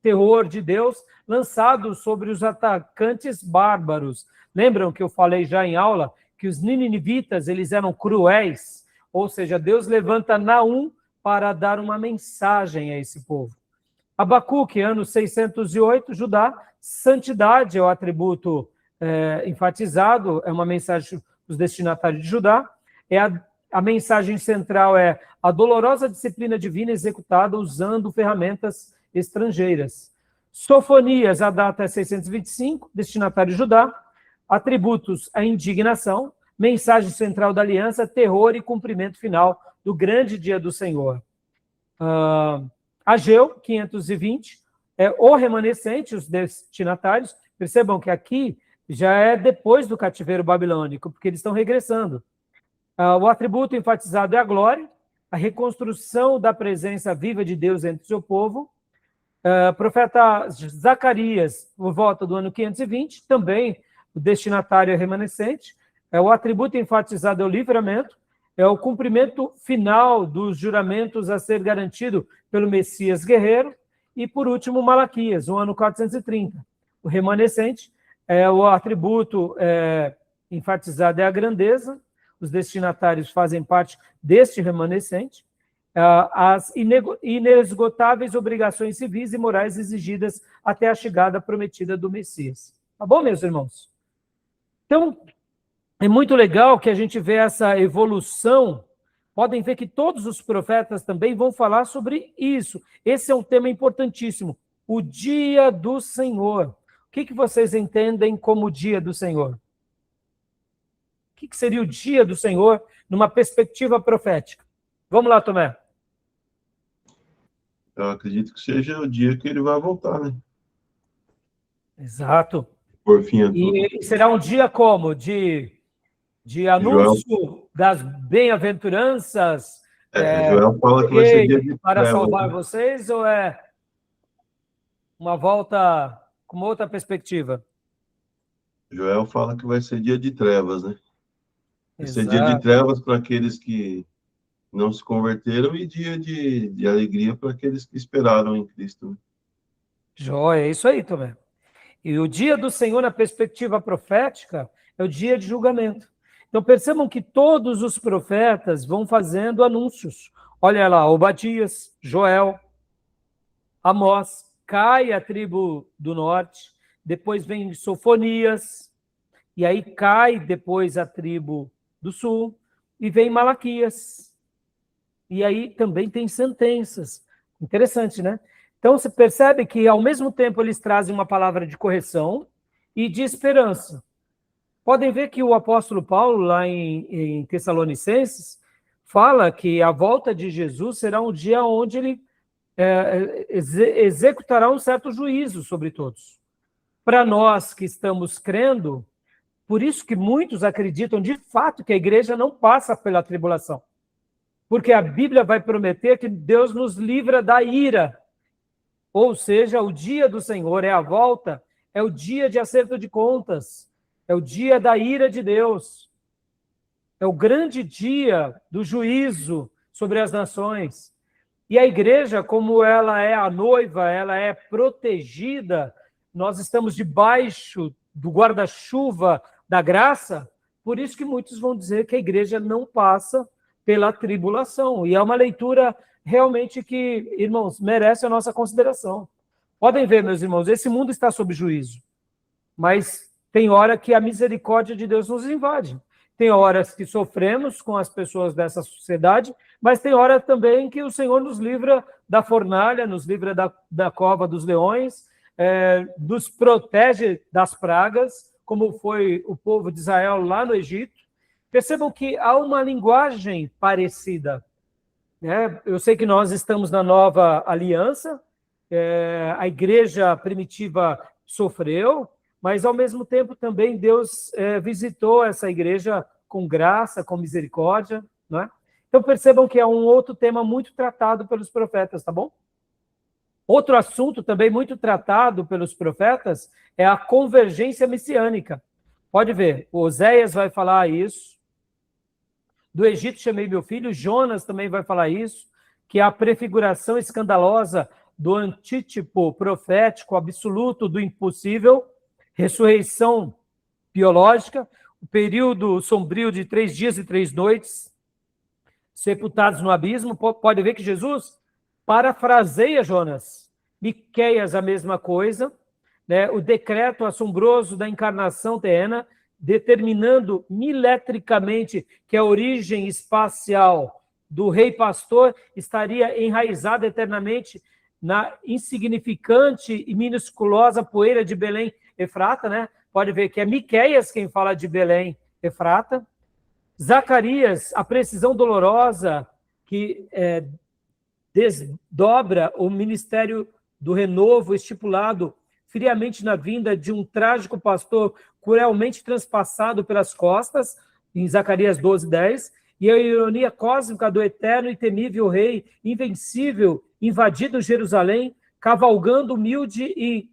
Speaker 1: terror de Deus lançado sobre os atacantes bárbaros. Lembram que eu falei já em aula que os ninivitas, eles eram cruéis, ou seja, Deus levanta Naum para dar uma mensagem a esse povo. Abacuque, ano 608, Judá, santidade é o atributo enfatizado, é uma mensagem dos destinatários de Judá, a mensagem central é a dolorosa disciplina divina executada usando ferramentas estrangeiras. Sofonias, a data é 625, destinatário de Judá, atributos a indignação, mensagem central da aliança, terror e cumprimento final do grande dia do Senhor. Ageu, 520, é o remanescente, os destinatários. Percebam que aqui já é depois do cativeiro babilônico, porque eles estão regressando. O atributo enfatizado é a glória, a reconstrução da presença viva de Deus entre o seu povo. Profeta Zacarias, por volta do ano 520, também o destinatário é remanescente. O atributo enfatizado é o livramento, é o cumprimento final dos juramentos a ser garantido pelo Messias guerreiro. E, por último, Malaquias, o ano 430. O remanescente, o atributo enfatizado é a grandeza, os destinatários fazem parte deste remanescente, as inesgotáveis obrigações civis e morais exigidas até a chegada prometida do Messias. Tá bom, meus irmãos? Então, é muito legal que a gente vê essa evolução. Podem ver que todos os profetas também vão falar sobre isso. Esse é um tema importantíssimo. O dia do Senhor. O que vocês entendem como o dia do Senhor? O que seria o dia do Senhor numa perspectiva profética? Vamos lá, Tomé.
Speaker 2: Eu acredito que seja o dia que ele vai voltar, né?
Speaker 1: Exato.
Speaker 2: Por fim a tudo.
Speaker 1: E será um dia como? De anúncio das bem-aventuranças?
Speaker 2: Joel fala que vai ser dia de
Speaker 1: para
Speaker 2: trevas,
Speaker 1: salvar
Speaker 2: né?
Speaker 1: vocês, ou é uma volta com uma outra perspectiva?
Speaker 2: Joel fala que vai ser dia de trevas, né? Vai ser dia de
Speaker 1: Exato.
Speaker 2: trevas para aqueles que não se converteram e dia de alegria para aqueles que esperaram em Cristo, né?
Speaker 1: Joia, é isso aí, Tomé. E o dia do Senhor, na perspectiva profética, é o dia de julgamento. Então, percebam que todos os profetas vão fazendo anúncios. Olha lá, Obadias, Joel, Amós, cai a tribo do norte, depois vem Sofonias, e aí cai depois a tribo do sul, e vem Malaquias. E aí também tem sentenças. Interessante, né? Então, você percebe que, ao mesmo tempo, eles trazem uma palavra de correção e de esperança. Podem ver que o apóstolo Paulo, lá em Tessalonicenses, fala que a volta de Jesus será um dia onde ele executará um certo juízo sobre todos. Para nós que estamos crendo, por isso que muitos acreditam de fato que a igreja não passa pela tribulação. Porque a Bíblia vai prometer que Deus nos livra da ira. Ou seja, o dia do Senhor é a volta, é o dia de acerto de contas, é o dia da ira de Deus. É o grande dia do juízo sobre as nações. E a igreja, como ela é a noiva, ela é protegida, nós estamos debaixo do guarda-chuva da graça, por isso que muitos vão dizer que a igreja não passa pela tribulação. E é uma leitura realmente que, irmãos, merece a nossa consideração. Podem ver, meus irmãos, esse mundo está sob juízo, mas tem hora que a misericórdia de Deus nos invade. Tem horas que sofremos com as pessoas dessa sociedade, mas tem hora também que o Senhor nos livra da fornalha, nos livra da cova dos leões, nos protege das pragas, como foi o povo de Israel lá no Egito. Percebam que há uma linguagem parecida. Eu sei que nós estamos na nova aliança, a igreja primitiva sofreu, mas ao mesmo tempo também Deus visitou essa igreja com graça, com misericórdia, não é? Então percebam que é um outro tema muito tratado pelos profetas, tá bom? Outro assunto também muito tratado pelos profetas é a convergência messiânica. Pode ver, Oséias vai falar isso, do Egito chamei meu filho, Jonas também vai falar isso, que é a prefiguração escandalosa do antítipo profético absoluto do impossível, ressurreição biológica, o período sombrio de 3 dias e 3 noites, sepultados no abismo. Pode ver que Jesus parafraseia Jonas. Miqueias, a mesma coisa, né? O decreto assombroso da encarnação terrena, determinando miletricamente que a origem espacial do rei pastor estaria enraizada eternamente na insignificante e minusculosa poeira de Belém, Efrata, né? Pode ver que é Miqueias quem fala de Belém, Efrata. Zacarias, a precisão dolorosa que desdobra o ministério do renovo estipulado friamente na vinda de um trágico pastor cruelmente transpassado pelas costas, em Zacarias 12:10, e a ironia cósmica do eterno e temível rei, invencível, invadido Jerusalém, cavalgando humilde e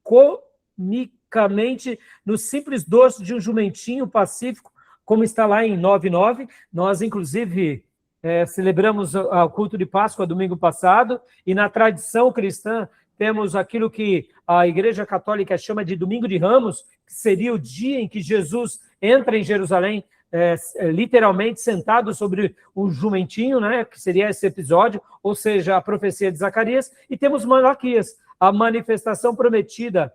Speaker 1: comicamente no simples dorso de um jumentinho pacífico, como está lá em 9:9. Nós, inclusive, celebramos o culto de Páscoa domingo passado, e na tradição cristã temos aquilo que a Igreja Católica chama de Domingo de Ramos, que seria o dia em que Jesus entra em Jerusalém, literalmente sentado sobre um jumentinho, né, que seria esse episódio, ou seja, a profecia de Zacarias, e temos Malaquias, a manifestação prometida,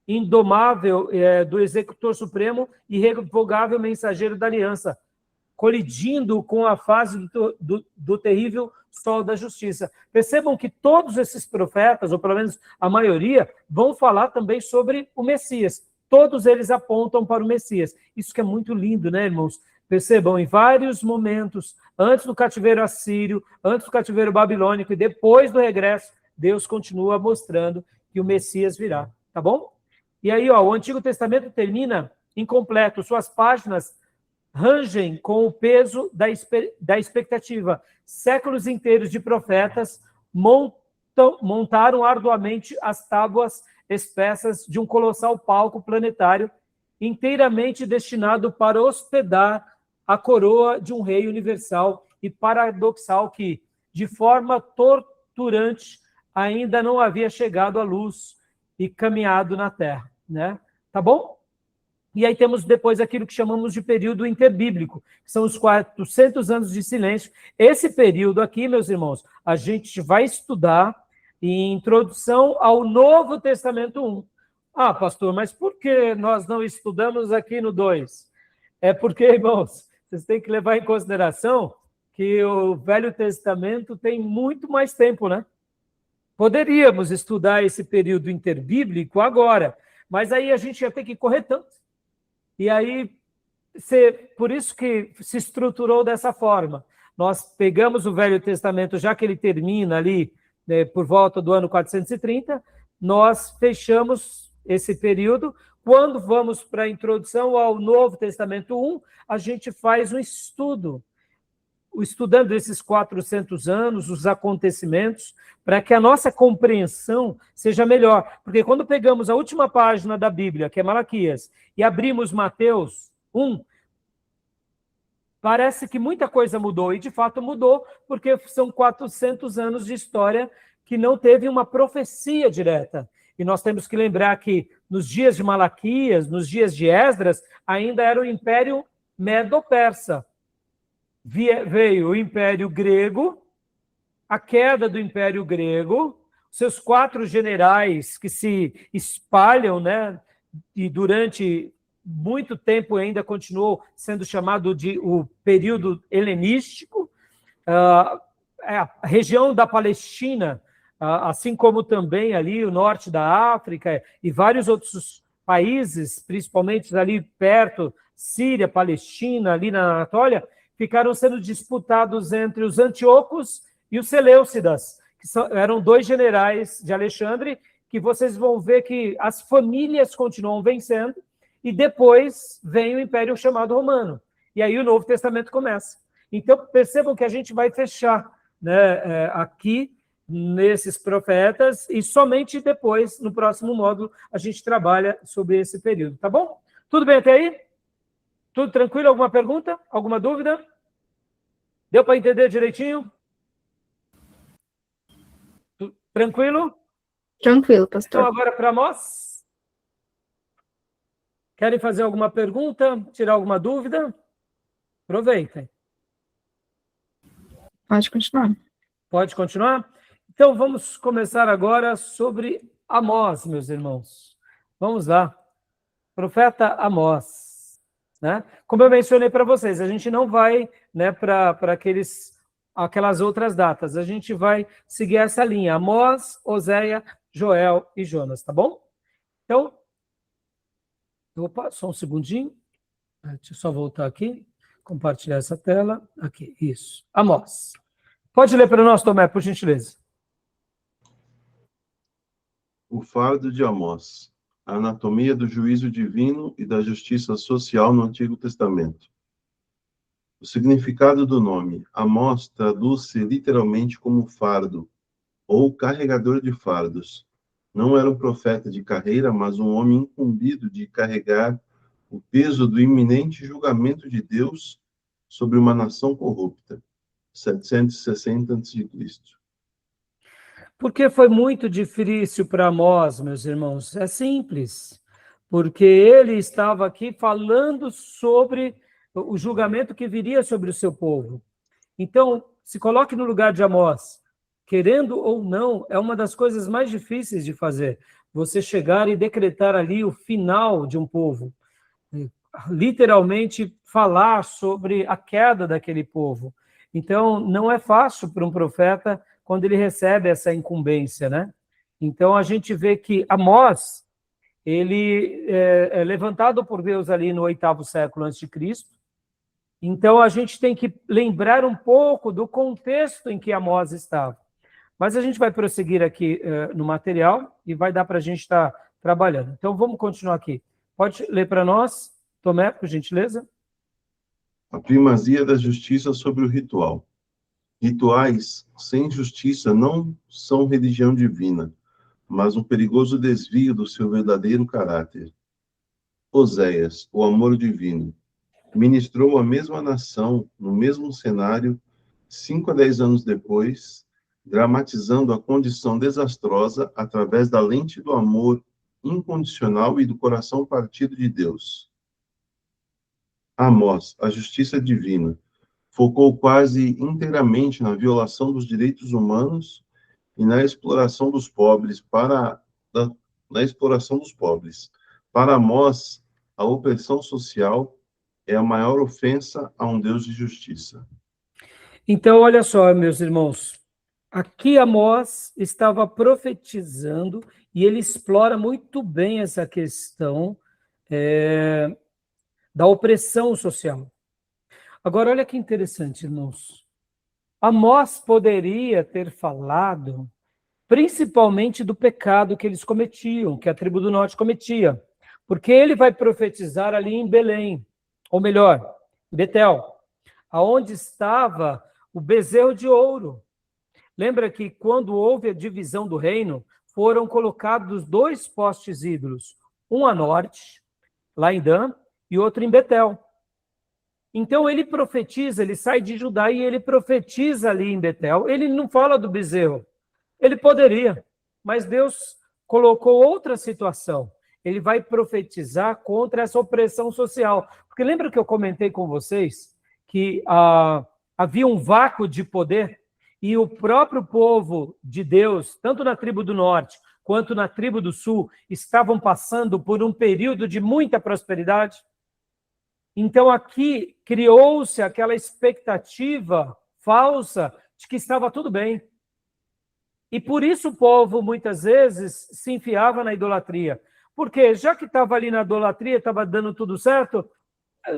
Speaker 1: indomável do executor supremo e irrevogável mensageiro da aliança, colidindo com a fase do terrível sol da justiça. Percebam que todos esses profetas, ou pelo menos a maioria, vão falar também sobre o Messias. Todos eles apontam para o Messias. Isso que é muito lindo, né, irmãos? Percebam, em vários momentos, antes do cativeiro assírio, antes do cativeiro babilônico e depois do regresso, Deus continua mostrando que o Messias virá, tá bom? E aí, o Antigo Testamento termina incompleto, suas páginas rangem com o peso da expectativa. Séculos inteiros de profetas montaram arduamente as tábuas espessas de um colossal palco planetário inteiramente destinado para hospedar a coroa de um rei universal e paradoxal que, de forma torturante, ainda não havia chegado à luz e caminhado na Terra, né? Tá bom? E aí temos depois aquilo que chamamos de período interbíblico, que são os 400 anos de silêncio. Esse período aqui, meus irmãos, a gente vai estudar em Introdução ao Novo Testamento 1. Ah, pastor, mas por que nós não estudamos aqui no 2? É porque, irmãos, vocês têm que levar em consideração que o Velho Testamento tem muito mais tempo, né? Poderíamos estudar esse período interbíblico agora, mas aí a gente ia ter que correr tanto. E aí, por isso que se estruturou dessa forma. Nós pegamos o Velho Testamento, já que ele termina ali, né, por volta do ano 430, nós fechamos esse período. Quando vamos para a introdução ao Novo Testamento 1, a gente faz um estudo, estudando esses 400 anos, os acontecimentos, para que a nossa compreensão seja melhor. Porque quando pegamos a última página da Bíblia, que é Malaquias, e abrimos Mateus 1, parece que muita coisa mudou, e de fato mudou, porque são 400 anos de história que não teve uma profecia direta. E nós temos que lembrar que nos dias de Malaquias, nos dias de Esdras, ainda era o Império Medo-Persa. Veio o Império Grego, a queda do Império Grego, seus 4 generais que se espalham, né, e durante muito tempo ainda continuou sendo chamado de o período helenístico, a região da Palestina, assim como também ali o norte da África e vários outros países, principalmente ali perto, Síria, Palestina, ali na Anatólia, ficaram sendo disputados entre os Antíocos e os Seleucidas, que eram 2 generais de Alexandre, que vocês vão ver que as famílias continuam vencendo, e depois vem o Império chamado Romano. E aí o Novo Testamento começa. Então, percebam que a gente vai fechar, né, aqui, nesses profetas, e somente depois, no próximo módulo, a gente trabalha sobre esse período, tá bom? Tudo bem até aí? Tudo tranquilo? Alguma pergunta? Alguma dúvida? Deu para entender direitinho? Tranquilo?
Speaker 4: Tranquilo, pastor.
Speaker 1: Então, agora para nós. Querem fazer alguma pergunta? Tirar alguma dúvida? Aproveitem.
Speaker 4: Pode continuar.
Speaker 1: Pode continuar? Então, vamos começar agora sobre Amós, meus irmãos. Vamos lá. Profeta Amós. Né? Como eu mencionei para vocês, a gente não vai, né, para aquelas outras datas. A gente vai seguir essa linha. Amós, Oséia, Joel e Jonas, tá bom? Então, opa, só um segundinho. Deixa eu só voltar aqui. Compartilhar essa tela. Aqui, isso. Amós. Pode ler para nós, Tomé, por gentileza.
Speaker 2: O fardo de Amós. A anatomia do juízo divino e da justiça social no Antigo Testamento. O significado do nome Amós traduz-se literalmente como fardo, ou carregador de fardos. Não era um profeta de carreira, mas um homem incumbido de carregar o peso do iminente julgamento de Deus sobre uma nação corrupta. 760 a.C.
Speaker 1: Por que foi muito difícil para Amós, meus irmãos? É simples. Porque ele estava aqui falando sobre o julgamento que viria sobre o seu povo. Então, se coloque no lugar de Amós. Querendo ou não, é uma das coisas mais difíceis de fazer. Você chegar e decretar ali o final de um povo. Literalmente falar sobre a queda daquele povo. Então, não é fácil para um profeta quando ele recebe essa incumbência, né? Então, a gente vê que Amós, ele é levantado por Deus ali no 8º século a.C. Então, a gente tem que lembrar um pouco do contexto em que Amós estava. Mas a gente vai prosseguir aqui no material e vai dar para a gente estar trabalhando. Então, vamos continuar aqui. Pode ler para nós, Tomé, por gentileza?
Speaker 2: A primazia da justiça sobre o ritual. Rituais sem justiça não são religião divina, mas um perigoso desvio do seu verdadeiro caráter. Oséias, o amor divino, ministrou a mesma nação, no mesmo cenário, 5 a 10 anos depois, dramatizando a condição desastrosa através da lente do amor incondicional e do coração partido de Deus. Amós, a justiça divina, focou quase inteiramente na violação dos direitos humanos e na exploração dos pobres. Para Amós, a opressão social é a maior ofensa a um Deus de justiça.
Speaker 1: Então, olha só, meus irmãos, aqui Amós estava profetizando e ele explora muito bem essa questão da opressão social. Agora, olha que interessante, irmãos. Amós poderia ter falado principalmente do pecado que eles cometiam, que a tribo do norte cometia, porque ele vai profetizar ali em Belém, ou melhor, Betel, aonde estava o bezerro de ouro. Lembra que quando houve a divisão do reino, foram colocados 2 postes ídolos, um a norte, lá em Dan, e outro em Betel. Então ele profetiza, ele sai de Judá e ele profetiza ali em Betel. Ele não fala do bezerro. Ele poderia, mas Deus colocou outra situação. Ele vai profetizar contra essa opressão social. Porque lembra que eu comentei com vocês que havia um vácuo de poder e o próprio povo de Deus, tanto na tribo do norte quanto na tribo do sul, estavam passando por um período de muita prosperidade? Então aqui criou-se aquela expectativa falsa de que estava tudo bem. E por isso o povo muitas vezes se enfiava na idolatria. Porque já que estava ali na idolatria, estava dando tudo certo,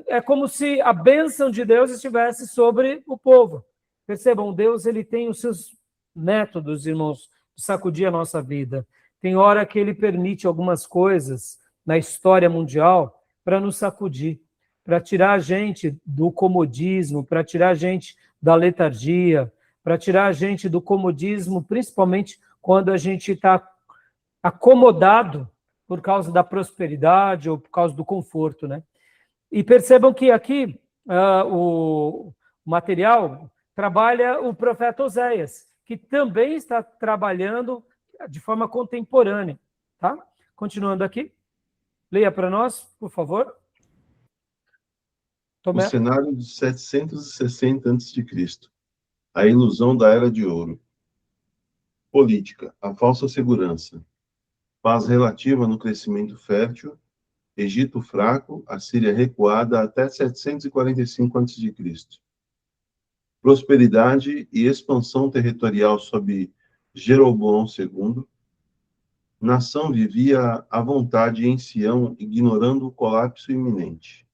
Speaker 1: é como se a bênção de Deus estivesse sobre o povo. Percebam, Deus ele tem os seus métodos, irmãos, de sacudir a nossa vida. Tem hora que ele permite algumas coisas na história mundial para nos sacudir, para tirar a gente do comodismo, para tirar a gente da letargia, para tirar a gente do comodismo, principalmente quando a gente está acomodado por causa da prosperidade ou por causa do conforto, né? E percebam que aqui o material trabalha o profeta Oséias, que também está trabalhando de forma contemporânea, tá? Continuando aqui, leia para nós, por favor.
Speaker 2: O cenário de 760 a.C., a ilusão da Era de Ouro. Política, a falsa segurança. Paz relativa no crescimento fértil. Egito fraco, Assíria recuada até 745 a.C. Prosperidade e expansão territorial sob Jeroboão II. Nação vivia à vontade em Sião, ignorando o colapso iminente.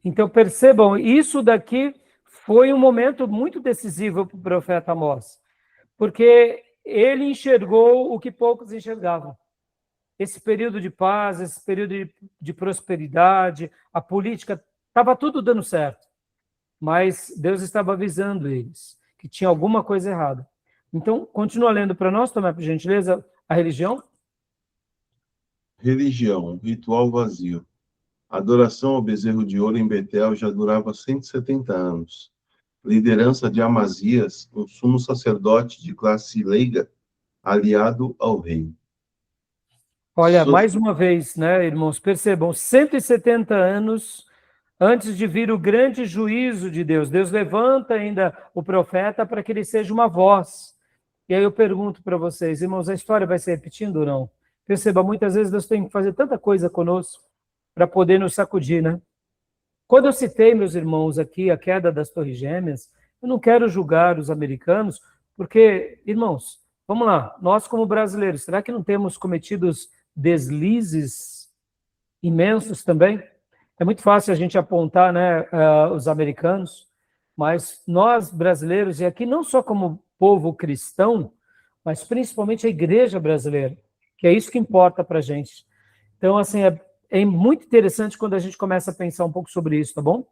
Speaker 1: Então, percebam, isso daqui foi um momento muito decisivo para o profeta Amós, porque ele enxergou o que poucos enxergavam. Esse período de paz, esse período de prosperidade, a política, estava tudo dando certo, mas Deus estava avisando eles que tinha alguma coisa errada. Então, continua lendo para nós, Tomé, por gentileza, a religião.
Speaker 2: Religião, ritual vazio. A adoração ao bezerro de ouro em Betel já durava 170 anos. Liderança de Amazias, um sumo sacerdote de classe leiga, aliado ao rei.
Speaker 1: Olha, mais uma vez, né, irmãos, percebam, 170 anos antes de vir o grande juízo de Deus. Deus levanta ainda o profeta para que ele seja uma voz. E aí eu pergunto para vocês, irmãos, a história vai se repetindo ou não? Perceba, muitas vezes Deus tem que fazer tanta coisa conosco para poder nos sacudir, né? Quando eu citei, meus irmãos, aqui a queda das Torres Gêmeas, eu não quero julgar os americanos, porque, irmãos, vamos lá, nós como brasileiros, será que não temos cometido deslizes imensos também? É muito fácil a gente apontar, né, os americanos, mas nós brasileiros, e aqui não só como povo cristão, mas principalmente a igreja brasileira, que é isso que importa para a gente. Então, assim, é muito interessante quando a gente começa a pensar um pouco sobre isso, tá bom?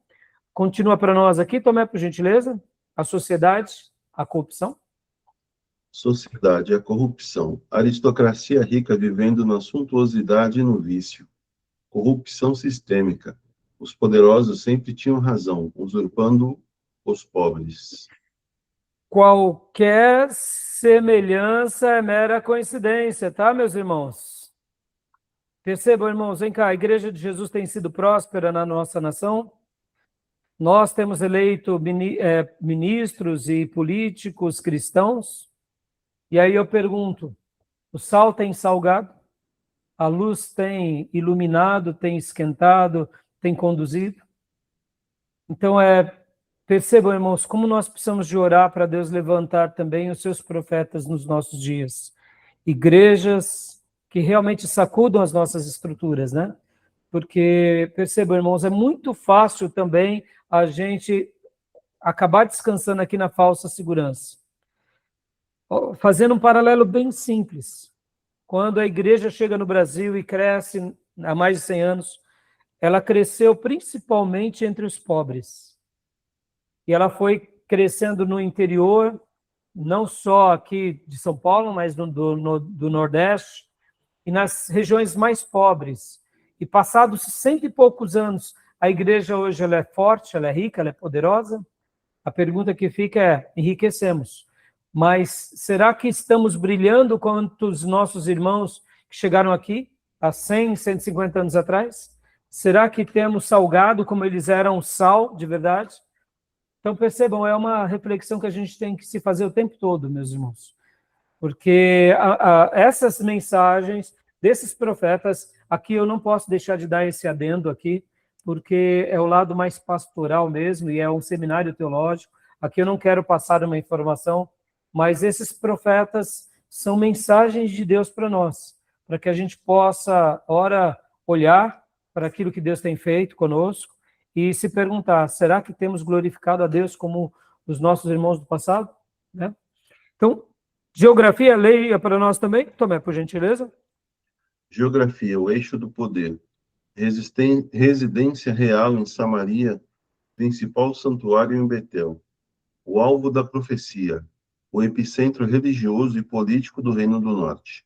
Speaker 1: Continua para nós aqui, Tomé, por gentileza. A sociedade, a corrupção.
Speaker 2: Sociedade, a corrupção. Aristocracia rica vivendo na suntuosidade e no vício. Corrupção sistêmica. Os poderosos sempre tinham razão, usurpando os pobres.
Speaker 1: Qualquer semelhança é mera coincidência, tá, meus irmãos? Percebam, irmãos, vem cá, a Igreja de Jesus tem sido próspera na nossa nação. Nós temos eleito ministros e políticos cristãos. E aí eu pergunto, o sal tem salgado? A luz tem iluminado, tem esquentado, tem conduzido? Então, percebam, irmãos, como nós precisamos de orar para Deus levantar também os seus profetas nos nossos dias. Igrejas que realmente sacudam as nossas estruturas, né? porque, percebam, irmãos, é muito fácil também a gente acabar descansando aqui na falsa segurança. Fazendo um paralelo bem simples. Quando a igreja chega no Brasil e cresce há mais de 100 anos, ela cresceu principalmente entre os pobres. E ela foi crescendo no interior, não só aqui de São Paulo, mas do Nordeste, e nas regiões mais pobres. E passados 100 e poucos anos, a igreja hoje ela é forte, ela é rica, ela é poderosa. A pergunta que fica é, enriquecemos. Mas será que estamos brilhando quanto os nossos irmãos que chegaram aqui há 100, 150 anos atrás? Será que temos salgado como eles eram sal de verdade? Então, percebam, é uma reflexão que a gente tem que se fazer o tempo todo, meus irmãos. Porque essas mensagens desses profetas, aqui eu não posso deixar de dar esse adendo aqui, porque é o lado mais pastoral mesmo, e é um seminário teológico. Aqui eu não quero passar uma informação, mas esses profetas são mensagens de Deus para nós, para que a gente possa, ora, olhar para aquilo que Deus tem feito conosco e se perguntar, será que temos glorificado a Deus como os nossos irmãos do passado? Né? Então, geografia, leia para nós também. Tomé, por gentileza.
Speaker 2: Geografia, o eixo do poder. Residência real em Samaria, principal santuário em Betel. O alvo da profecia, o epicentro religioso e político do Reino do Norte.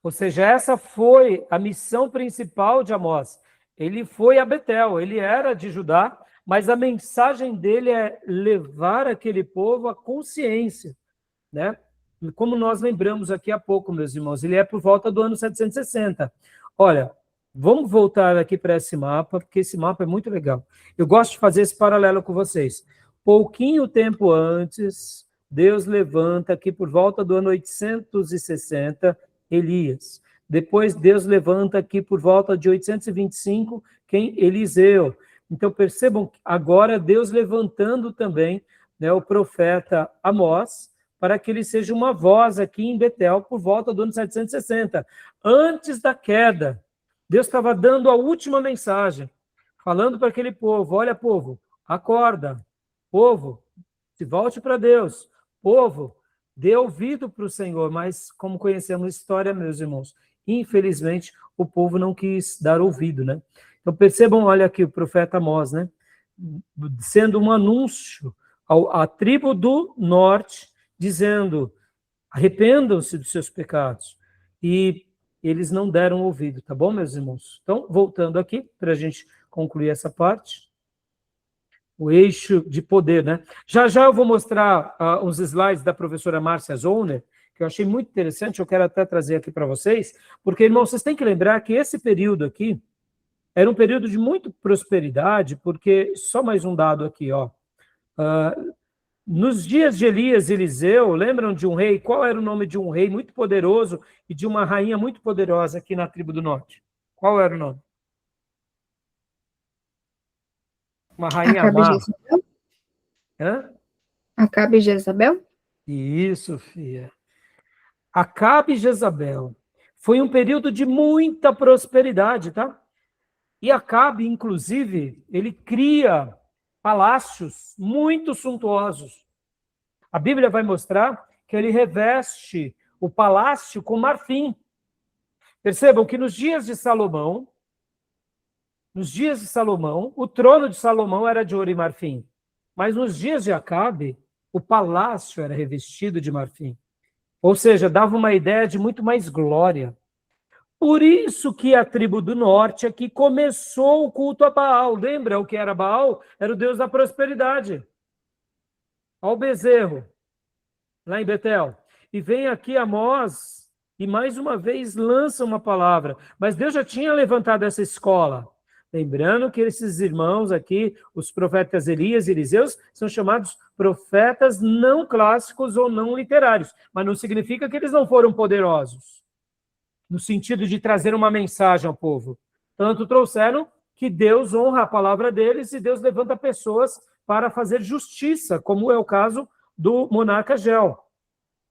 Speaker 1: Ou seja, essa foi a missão principal de Amós. Ele foi a Betel, ele era de Judá, mas a mensagem dele é levar aquele povo à consciência, né? Como nós lembramos aqui há pouco, meus irmãos, ele é por volta do ano 760. Olha, vamos voltar aqui para esse mapa, porque esse mapa é muito legal. Eu gosto de fazer esse paralelo com vocês. Pouquinho tempo antes, Deus levanta aqui por volta do ano 860, Elias. Depois Deus levanta aqui por volta de 825, quem? Eliseu. Então percebam, agora Deus levantando também, né, o profeta Amós, para que ele seja uma voz aqui em Betel por volta do ano 760. Antes da queda, Deus estava dando a última mensagem, falando para aquele povo, olha povo, acorda, povo, se volte para Deus, povo, dê ouvido para o Senhor, mas como conhecemos a história, meus irmãos, infelizmente o povo não quis dar ouvido, né? Então percebam, olha aqui o profeta Amós, né? Sendo um anúncio à tribo do norte, dizendo, arrependam-se dos seus pecados. E eles não deram ouvido, tá bom, meus irmãos? Então, voltando aqui, para a gente concluir essa parte, o eixo de poder, né? Já já eu vou mostrar uns slides da professora Márcia Zollner, que eu achei muito interessante, eu quero até trazer aqui para vocês, porque, irmãos, vocês têm que lembrar que esse período aqui era um período de muita prosperidade, porque, só mais um dado aqui, ó. Nos dias de Elias e Eliseu, lembram de um rei? Qual era o nome de um rei muito poderoso e de uma rainha muito poderosa aqui na tribo do norte? Qual era o nome? Uma rainha
Speaker 4: Acabe
Speaker 1: má.
Speaker 4: Jezabel?
Speaker 1: Hã?
Speaker 4: Acabe Jezabel?
Speaker 1: Isso, filha. Acabe e Jezabel. Foi um período de muita prosperidade, tá? E Acabe, inclusive, ele cria palácios muito suntuosos. A Bíblia vai mostrar que ele reveste o palácio com marfim. Percebam que nos dias de Salomão, o trono de Salomão era de ouro e marfim. Mas nos dias de Acabe, o palácio era revestido de marfim. Ou seja, dava uma ideia de muito mais glória. Por isso que a tribo do norte aqui começou o culto a Baal. Lembra o que era Baal? Era o deus da prosperidade. Ao bezerro, lá em Betel. E vem aqui Amós, e mais uma vez lança uma palavra. Mas Deus já tinha levantado essa escola. Lembrando que esses irmãos aqui, os profetas Elias e Eliseus, são chamados profetas não clássicos ou não literários. Mas não significa que eles não foram poderosos, no sentido de trazer uma mensagem ao povo. Tanto trouxeram que Deus honra a palavra deles e Deus levanta pessoas para fazer justiça, como é o caso do monarca Gel.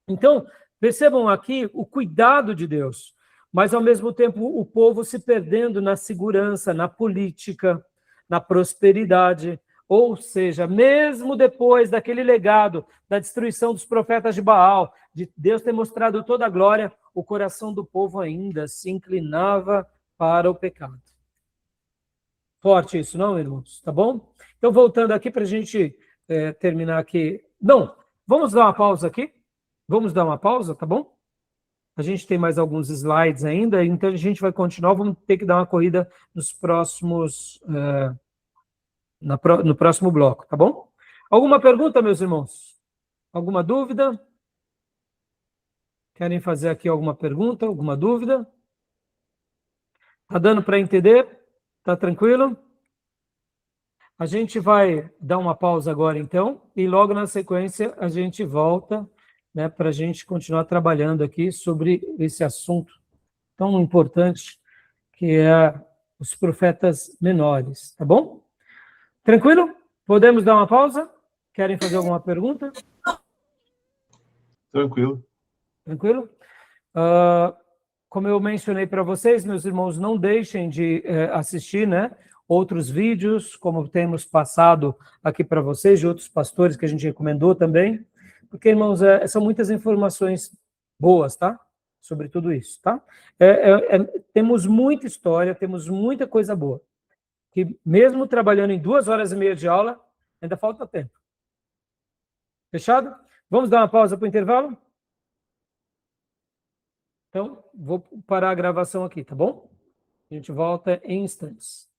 Speaker 1: Então, percebam aqui o cuidado de Deus. mas ao mesmo tempo o povo se perdendo na segurança, na política, na prosperidade. Ou seja, mesmo depois daquele legado da destruição dos profetas de Baal, de Deus ter mostrado toda a glória, o coração do povo ainda se inclinava para o pecado. Forte isso, não, irmãos? Tá bom? Então, voltando aqui para a gente terminar aqui. Não, vamos dar uma pausa aqui? Vamos dar uma pausa, tá bom? A gente tem mais alguns slides ainda, então a gente vai continuar. Vamos ter que dar uma corrida nos próximos, no próximo bloco, tá bom? Alguma pergunta, meus irmãos? Alguma dúvida? Querem fazer aqui alguma pergunta, alguma dúvida? Tá dando para entender? Tá tranquilo? A gente vai dar uma pausa agora, então, e logo na sequência a gente volta, né, para a gente continuar trabalhando aqui sobre esse assunto tão importante que é os profetas menores, tá bom? Tranquilo? Podemos dar uma pausa? Querem fazer alguma pergunta?
Speaker 2: Tranquilo.
Speaker 1: Tranquilo? Como eu mencionei para vocês, meus irmãos, não deixem de assistir, né, outros vídeos, como temos passado aqui para vocês, de outros pastores que a gente recomendou também, porque, irmãos, são muitas informações boas, tá? Sobre tudo isso, tá? Temos muita história, temos muita coisa boa, que mesmo trabalhando em 2 horas e meia de aula, ainda falta tempo. Fechado? Vamos dar uma pausa para o intervalo? Então, vou parar a gravação aqui, tá bom? A gente volta em instantes.